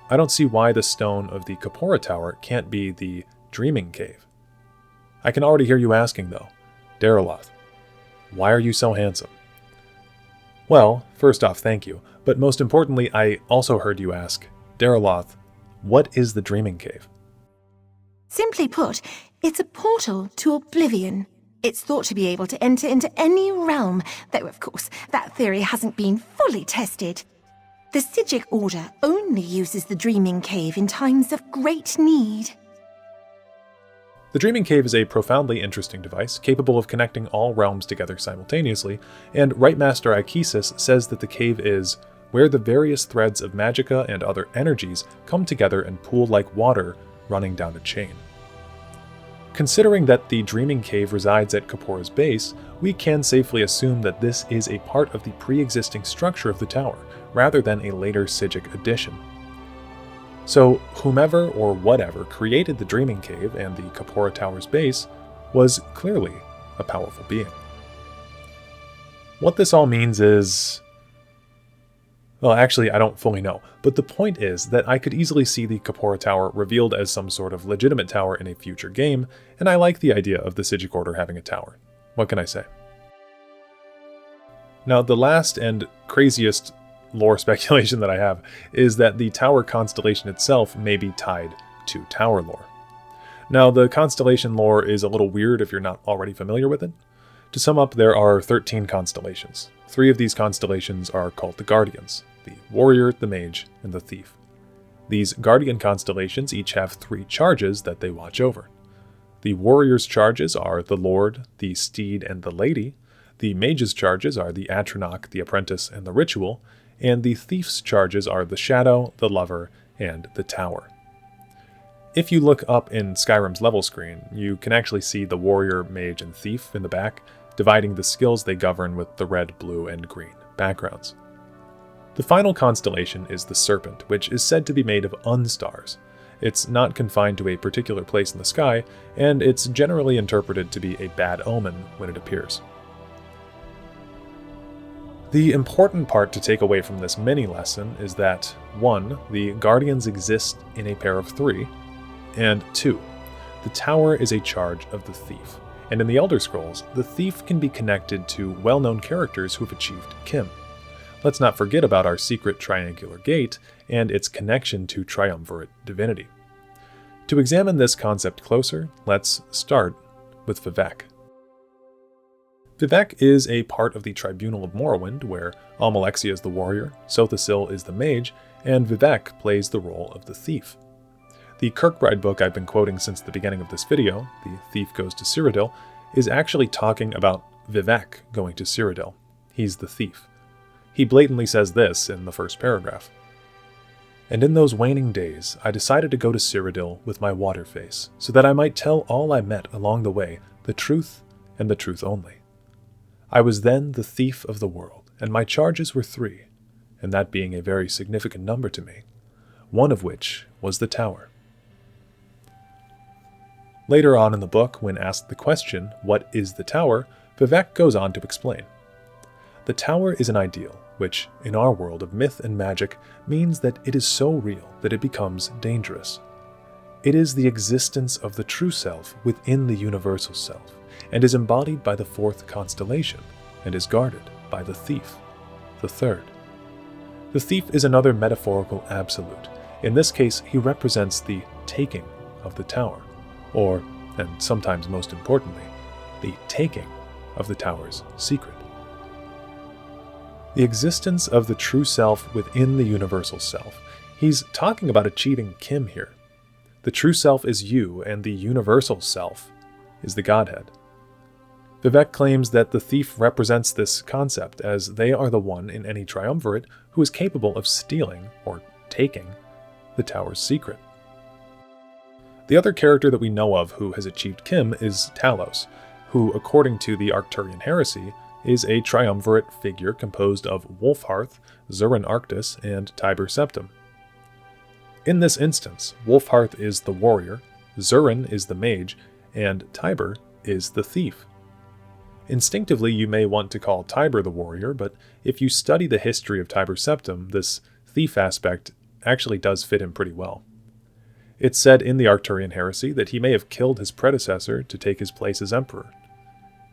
Speaker 1: I don't see why the stone of the Kapora Tower can't be the Dreaming Cave. I can already hear you asking though, Dareloth, why are you so handsome? Well, first off, thank you, but most importantly, I also heard you ask, Dareloth, what is the Dreaming Cave?
Speaker 3: Simply put, it's a portal to oblivion. It's thought to be able to enter into any realm, though of course that theory hasn't been fully tested. The Psijic Order only uses the Dreaming Cave in times of great need.
Speaker 1: The Dreaming Cave is a profoundly interesting device, capable of connecting all realms together simultaneously, and Rite Master Aikesis says that the cave is where the various threads of magicka and other energies come together and pool like water running down a chain. Considering that the Dreaming Cave resides at Kapora's base, we can safely assume that this is a part of the pre-existing structure of the tower, rather than a later Psijic addition. So, whomever or whatever created the Dreaming Cave and the Kapora Tower's base was clearly a powerful being. What this all means is... well, actually, I don't fully know, but the point is that I could easily see the Kapora Tower revealed as some sort of legitimate tower in a future game, and I like the idea of the Psijic Order having a tower. What can I say? Now, the last and craziest lore speculation that I have is that the tower constellation itself may be tied to tower lore. Now, the constellation lore is a little weird if you're not already familiar with it. To sum up, there are 13 constellations. 3 of these constellations are called the Guardians: the Warrior, the Mage, and the Thief. These Guardian constellations each have 3 charges that they watch over. The Warrior's charges are the Lord, the Steed, and the Lady. The Mage's charges are the Atronach, the Apprentice, and the Ritual. And the Thief's charges are the Shadow, the Lover, and the Tower. If you look up in Skyrim's level screen, you can actually see the Warrior, Mage, and Thief in the back, dividing the skills they govern with the red, blue, and green backgrounds. The final constellation is the Serpent, which is said to be made of unstars. It's not confined to a particular place in the sky, and it's generally interpreted to be a bad omen when it appears. The important part to take away from this mini lesson is that 1. The Guardians exist in a pair of 3, and 2. The Tower is a charge of the Thief, and in the Elder Scrolls, the Thief can be connected to well-known characters who have achieved Kim. Let's not forget about our secret triangular gate and its connection to triumvirate divinity. To examine this concept closer, let's start with Vivec. Vivec is a part of the Tribunal of Morrowind, where Almalexia is the warrior, Sothasil is the mage, and Vivec plays the role of the thief. The Kirkbride book I've been quoting since the beginning of this video, The Thief Goes to Cyrodiil, is actually talking about Vivec going to Cyrodiil. He's the thief. He blatantly says this in the first paragraph. "And in those waning days, I decided to go to Cyrodiil with my water face, so that I might tell all I met along the way the truth and the truth only. I was then the thief of the world, and my charges were 3, and that being a very significant number to me, one of which was the tower." Later on in the book, when asked the question, "What is the tower?" Vivec goes on to explain. "The tower is an ideal, which, in our world of myth and magic, means that it is so real that it becomes dangerous. It is the existence of the true self within the universal self, and is embodied by the 4th constellation, and is guarded by the thief, the 3rd. The thief is another metaphorical absolute. In this case, he represents the taking of the tower, or, and sometimes most importantly, the taking of the tower's secret. The existence of the true self within the universal self. He's talking about achieving Kim here. The true self is you, and the universal self is the Godhead. Vivec claims that the thief represents this concept, as they are the one in any triumvirate who is capable of stealing, or taking, the tower's secret. The other character that we know of who has achieved Kim is Talos, who, according to the Arcturian heresy, is a triumvirate figure composed of Wolfhearth, Zurin Arctus, and Tiber Septim. In this instance, Wolfhearth is the warrior, Zurin is the mage, and Tiber is the thief. Instinctively, you may want to call Tiber the warrior, but if you study the history of Tiber Septim, this thief aspect actually does fit him pretty well. It's said in the Arcturian heresy that he may have killed his predecessor to take his place as emperor.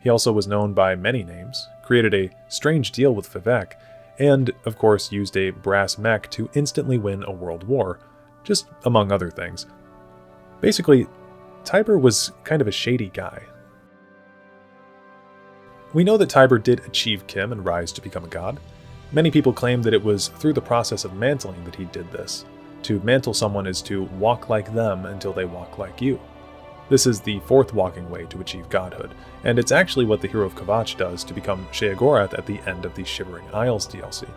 Speaker 1: He also was known by many names, created a strange deal with Vivec, and, of course, used a brass mech to instantly win a world war, just among other things. Basically, Tiber was kind of a shady guy. We know that Tiber did achieve Kim and rise to become a god. Many people claim that it was through the process of mantling that he did this. To mantle someone is to walk like them until they walk like you. This is the 4th walking way to achieve godhood, and it's actually what the hero of Kvatch does to become Sheogorath at the end of the Shivering Isles DLC.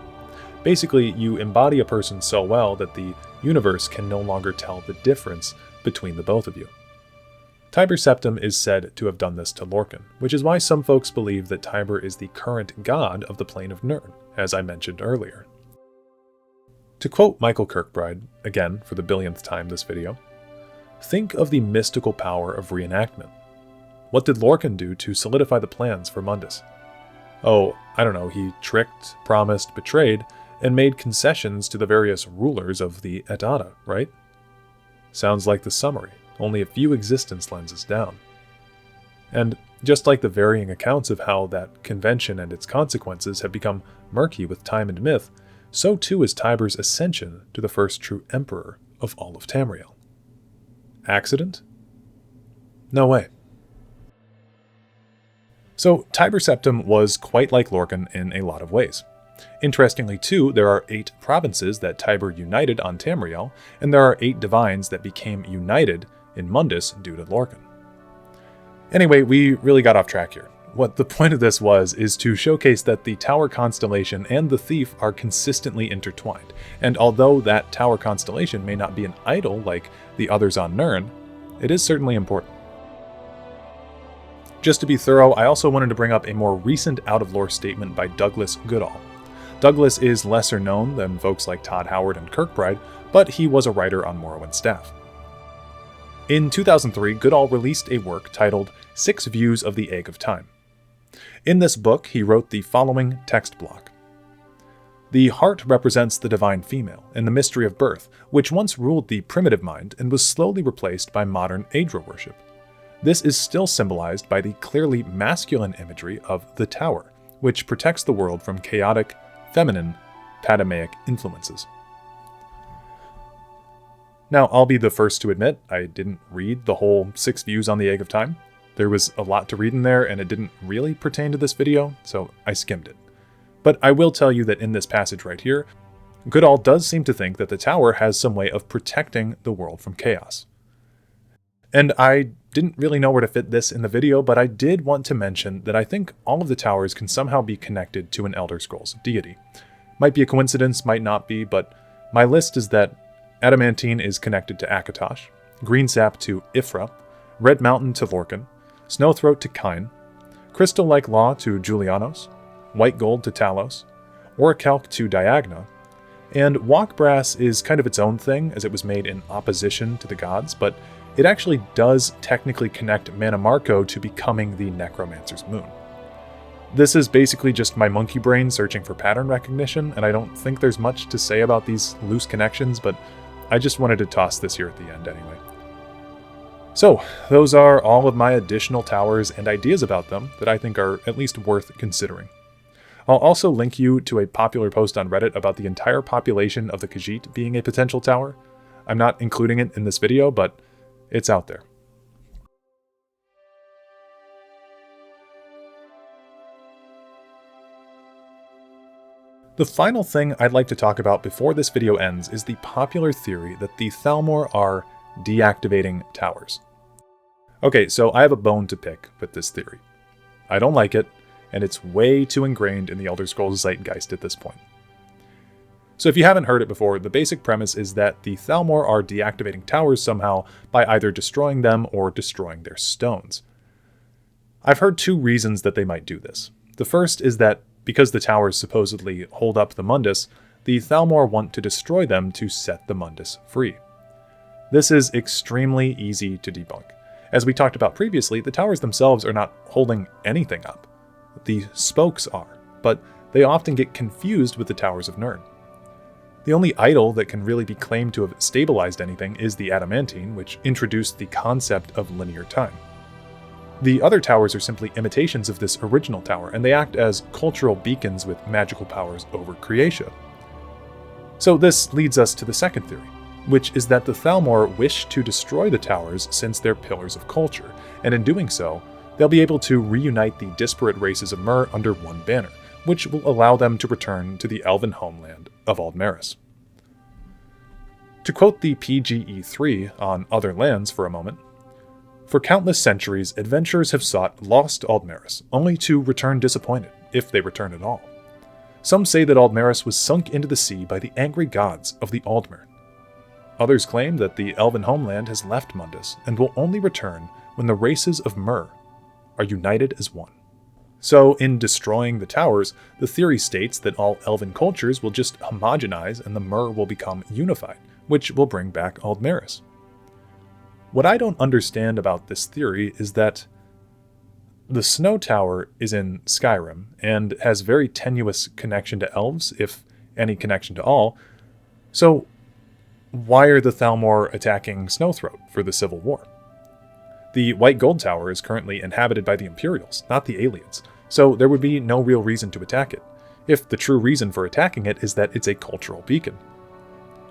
Speaker 1: Basically, you embody a person so well that the universe can no longer tell the difference between the both of you. Tiber Septim is said to have done this to Lorkhan, which is why some folks believe that Tiber is the current god of the plane of Nirn, as I mentioned earlier. To quote Michael Kirkbride, again for the billionth time this video, "Think of the mystical power of reenactment. What did Lorcan do to solidify the plans for Mundus? Oh, I don't know, he tricked, promised, betrayed, and made concessions to the various rulers of the Etana, right? Sounds like the summary, only a few existence lenses down. And just like the varying accounts of how that convention and its consequences have become murky with time and myth, so too is Tiber's ascension to the first true emperor of all of Tamriel. Accident? No way. So Tiber Septim was quite like Lorcan in a lot of ways. Interestingly too, there are 8 provinces that Tiber united on Tamriel, and there are 8 divines that became united in Mundus due to Lorcan. Anyway, we really got off track here. What the point of this is to showcase that the Tower Constellation and the Thief are consistently intertwined, and although that Tower Constellation may not be an idol like the others on Nirn, it is certainly important. Just to be thorough, I also wanted to bring up a more recent out-of-lore statement by Douglas Goodall. Douglas is lesser known than folks like Todd Howard and Kirkbride, but he was a writer on Morrowind's staff. In 2003, Goodall released a work titled 6 Views of the Egg of Time. In this book, he wrote the following text block. The heart represents the divine female and the mystery of birth, which once ruled the primitive mind and was slowly replaced by modern Aedra worship. This is still symbolized by the clearly masculine imagery of the tower, which protects the world from chaotic, feminine, Patamaic influences. Now, I'll be the first to admit, I didn't read the whole 6 Views on the Egg of Time. There was a lot to read in there, and it didn't really pertain to this video, so I skimmed it. But I will tell you that in this passage right here, Goodall does seem to think that the tower has some way of protecting the world from chaos. And I didn't really know where to fit this in the video, but I did want to mention that I think all of the towers can somehow be connected to an Elder Scrolls deity. Might be a coincidence, might not be, but my list is that Adamantine is connected to Akatosh, Green-Sap to Ifra, Red Mountain to Lorcan, Snowthroat to Kine, Crystal-like Law to Julianos, White Gold to Talos, Orichalc to Diagna, and Walkbrass is kind of its own thing, as it was made in opposition to the gods, but it actually does technically connect Manamarco to becoming the Necromancer's Moon. This is basically just my monkey brain searching for pattern recognition, and I don't think there's much to say about these loose connections, but I just wanted to toss this here at the end anyway. So, those are all of my additional towers and ideas about them that I think are at least worth considering. I'll also link you to a popular post on Reddit about the entire population of the Khajiit being a potential tower. I'm not including it in this video, but it's out there. The final thing I'd like to talk about before this video ends is the popular theory that the Thalmor are deactivating towers. Okay, so I have a bone to pick with this theory. I don't like it, and it's way too ingrained in the Elder Scrolls zeitgeist at this point. So if you haven't heard it before, the basic premise is that the Thalmor are deactivating towers somehow by either destroying them or destroying their stones. I've heard 2 reasons that they might do this. The first is that because the towers supposedly hold up the Mundus, the Thalmor want to destroy them to set the Mundus free. This is extremely easy to debunk. As we talked about previously, the towers themselves are not holding anything up. The spokes are, but they often get confused with the Towers of Nirn. The only idol that can really be claimed to have stabilized anything is the Adamantine, which introduced the concept of linear time. The other towers are simply imitations of this original tower, and they act as cultural beacons with magical powers over Creatia. So this leads us to the second theory, which is that the Thalmor wish to destroy the towers since they're pillars of culture, and in doing so, they'll be able to reunite the disparate races of Myr under one banner, which will allow them to return to the elven homeland of Aldmeris. To quote the PGE3 on Other Lands for a moment, "For countless centuries, adventurers have sought lost Aldmeris, only to return disappointed, if they return at all. Some say that Aldmeris was sunk into the sea by the angry gods of the Aldmer. Others claim that the elven homeland has left Mundus and will only return when the races of Myr are united as one." So, in destroying the towers, the theory states that all elven cultures will just homogenize and the Myr will become unified, which will bring back Aldmeris. What I don't understand about this theory is that The Snow Tower is in Skyrim, and has very tenuous connection to elves, if any connection to all. So why are the Thalmor attacking Snowthroat for the Civil War? The White Gold Tower is currently inhabited by the Imperials, not the aliens, so there would be no real reason to attack it, if the true reason for attacking it is that it's a cultural beacon.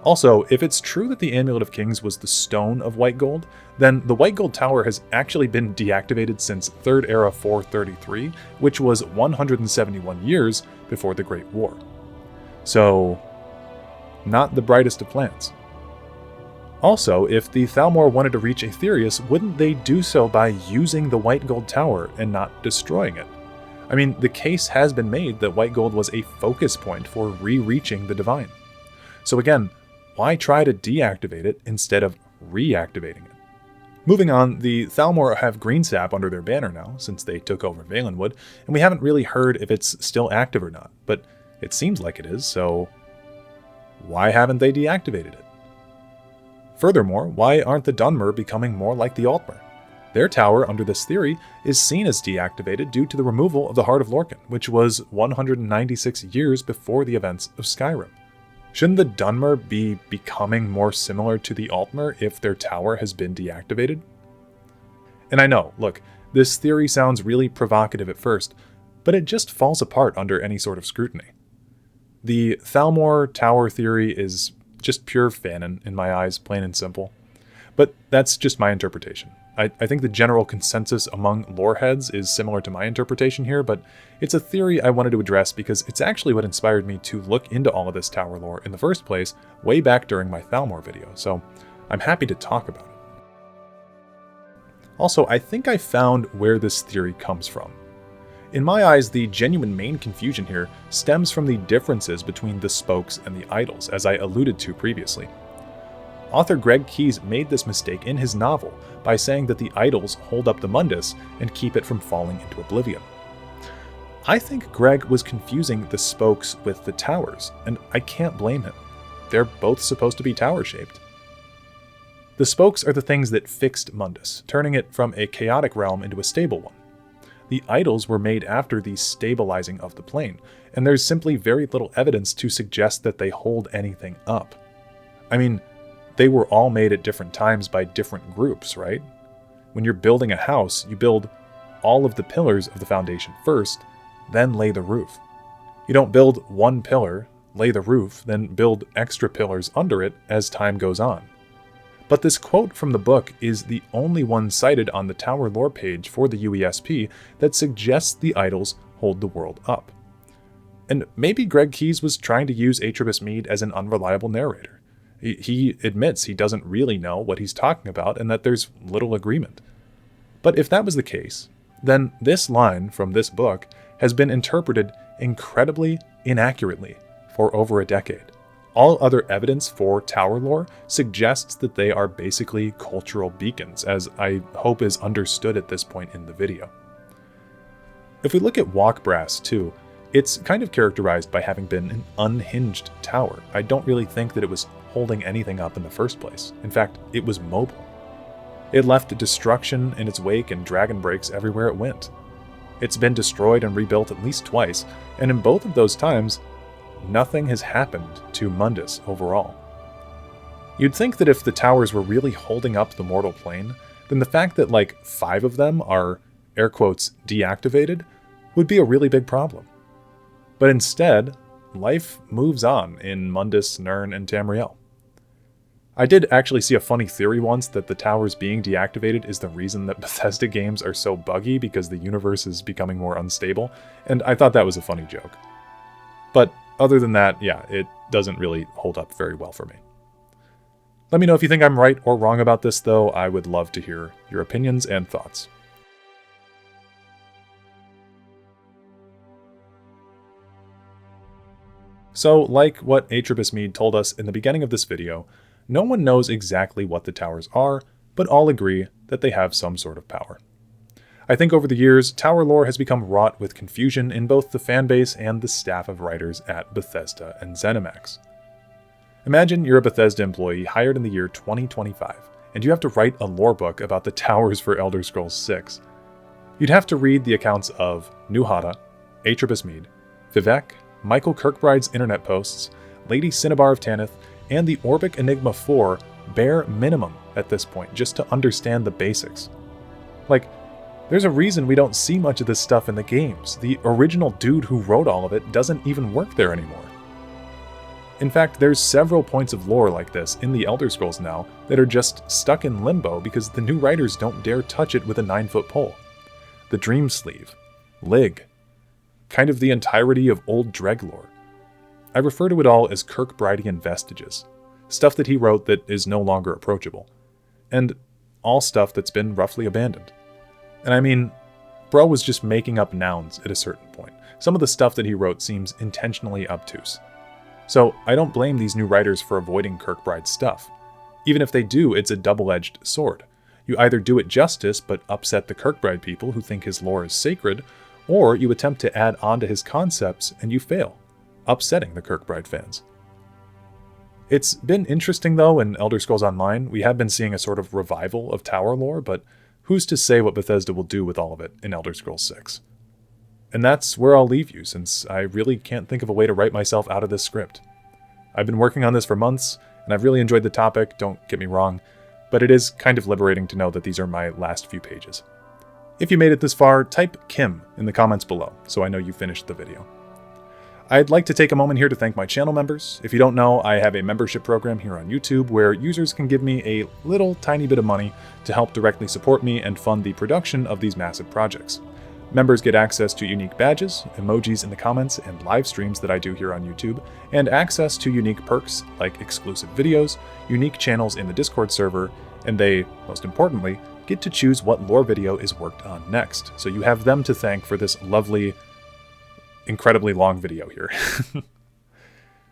Speaker 1: Also, if it's true that the Amulet of Kings was the stone of white gold, then the White Gold Tower has actually been deactivated since 3rd Era 433, which was 171 years before the Great War. So, not the brightest of plans. Also, if the Thalmor wanted to reach Aetherius, wouldn't they do so by using the White Gold Tower and not destroying it? I mean, the case has been made that White Gold was a focus point for re-reaching the Divine. So again, why try to deactivate it instead of reactivating it? Moving on, the Thalmor have Green-Sap under their banner now, since they took over Valenwood, and we haven't really heard if it's still active or not, but it seems like it is, so why haven't they deactivated it? Furthermore, why aren't the Dunmer becoming more like the Altmer? Their tower, under this theory, is seen as deactivated due to the removal of the Heart of Lorkhan, which was 196 years before the events of Skyrim. Shouldn't the Dunmer be becoming more similar to the Altmer if their tower has been deactivated? And I know, look, this theory sounds really provocative at first, but it just falls apart under any sort of scrutiny. The Thalmor tower theory is just pure fanon in my eyes, plain and simple. But that's just my interpretation. I think the general consensus among loreheads is similar to my interpretation here, but it's a theory I wanted to address because it's actually what inspired me to look into all of this tower lore in the first place, way back during my Thalmor video, so I'm happy to talk about it. Also, I think I found where this theory comes from. In my eyes, the genuine main confusion here stems from the differences between the spokes and the idols, as I alluded to previously. Author Greg Keyes made this mistake in his novel by saying that the idols hold up the Mundus and keep it from falling into oblivion. I think Greg was confusing the spokes with the towers, and I can't blame him. They're both supposed to be tower-shaped. The spokes are the things that fixed Mundus, turning it from a chaotic realm into a stable one. The idols were made after the stabilizing of the plane, and there's simply very little evidence to suggest that they hold anything up. I mean, they were all made at different times by different groups, right? When you're building a house, you build all of the pillars of the foundation first, then lay the roof. You don't build one pillar, lay the roof, then build extra pillars under it as time goes on. But this quote from the book is the only one cited on the tower lore page for the UESP that suggests the idols hold the world up. And maybe Greg Keyes was trying to use Atribus Mead as an unreliable narrator. He admits he doesn't really know what he's talking about and that there's little agreement. But if that was the case, then this line from this book has been interpreted incredibly inaccurately for over a decade. All other evidence for tower lore suggests that they are basically cultural beacons, as I hope is understood at this point in the video. If we look at Walk Brass too, it's kind of characterized by having been an unhinged tower. I don't really think that it was holding anything up in the first place. In fact, it was mobile. It left destruction in its wake and dragon breaks everywhere it went. It's been destroyed and rebuilt at least twice, and in both of those times, nothing has happened to Mundus overall. You'd think that if the towers were really holding up the mortal plane, then the fact that like 5 of them are, air quotes, deactivated, would be a really big problem. But instead, life moves on in Mundus, Nirn, and Tamriel. I did actually see a funny theory once that the towers being deactivated is the reason that Bethesda games are so buggy because the universe is becoming more unstable, and I thought that was a funny joke. But other than that, yeah, it doesn't really hold up very well for me. Let me know if you think I'm right or wrong about this, though. I would love to hear your opinions and thoughts. So, like what Atribus Mead told us in the beginning of this video, no one knows exactly what the towers are, but all agree that they have some sort of power. I think over the years, tower lore has become wrought with confusion in both the fanbase and the staff of writers at Bethesda and ZeniMax. Imagine you're a Bethesda employee hired in the year 2025, and you have to write a lore book about the towers for Elder Scrolls 6. You'd have to read the accounts of Nu-Mantia, A. Mead, Vivec, Michael Kirkbride's internet posts, Lady Cinnabar of Tanith, and the Orbic Enigma 4 bare minimum at this point, just to understand the basics. Like, there's a reason we don't see much of this stuff in the games. The original dude who wrote all of it doesn't even work there anymore. In fact, there's several points of lore like this in the Elder Scrolls now that are just stuck in limbo because the new writers don't dare touch it with a 9-foot pole. The Dream Sleeve, Lig, kind of the entirety of old Dreg lore. I refer to it all as Kirkbridean vestiges, stuff that he wrote that is no longer approachable, and all stuff that's been roughly abandoned. And I mean, bro was just making up nouns at a certain point. Some of the stuff that he wrote seems intentionally obtuse. So I don't blame these new writers for avoiding Kirkbride's stuff. Even if they do, it's a double-edged sword. You either do it justice but upset the Kirkbride people who think his lore is sacred, or you attempt to add on to his concepts and you fail, upsetting the Kirkbride fans. It's been interesting though in Elder Scrolls Online. We have been seeing a sort of revival of tower lore, but who's to say what Bethesda will do with all of it in Elder Scrolls 6? And that's where I'll leave you, since I really can't think of a way to write myself out of this script. I've been working on this for months, and I've really enjoyed the topic, don't get me wrong, but it is kind of liberating to know that these are my last few pages. If you made it this far, type Kim in the comments below, so I know you finished the video. I'd like to take a moment here to thank my channel members. If you don't know, I have a membership program here on YouTube where users can give me a little tiny bit of money to help directly support me and fund the production of these massive projects. Members get access to unique badges, emojis in the comments, and live streams that I do here on YouTube, and access to unique perks like exclusive videos, unique channels in the Discord server, and they, most importantly, get to choose what lore video is worked on next. So you have them to thank for this lovely, incredibly long video here.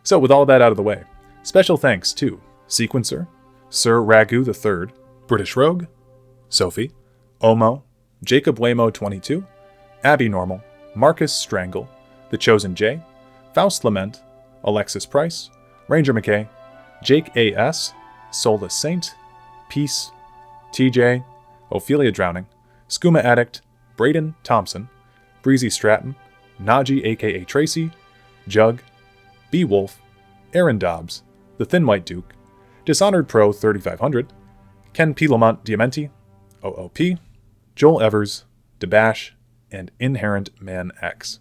Speaker 1: So with all of that out of the way, special thanks to Sequencer, Sir Ragu III, British Rogue, Sophie, Omo, Jacob Waymo 22, Abby Normal, Marcus Strangle, The Chosen J, Faust Lament, Alexis Price, Ranger McKay, Jake A.S., Soulless Saint, Peace, TJ, Ophelia Drowning, Skooma Addict, Braden Thompson, Breezy Stratton, Naji a.k.a. Tracy, Jug, B. Wolf, Aaron Dobbs, The Thin White Duke, Dishonored Pro 3500, Ken P. Lamont Diamenti, OOP, Joel Evers, Debash, and Inherent Man X.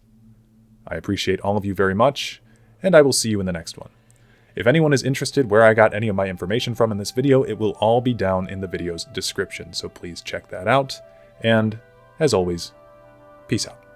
Speaker 1: I appreciate all of you very much, and I will see you in the next one. If anyone is interested where I got any of my information from in this video, it will all be down in the video's description, so please check that out. And, as always, peace out.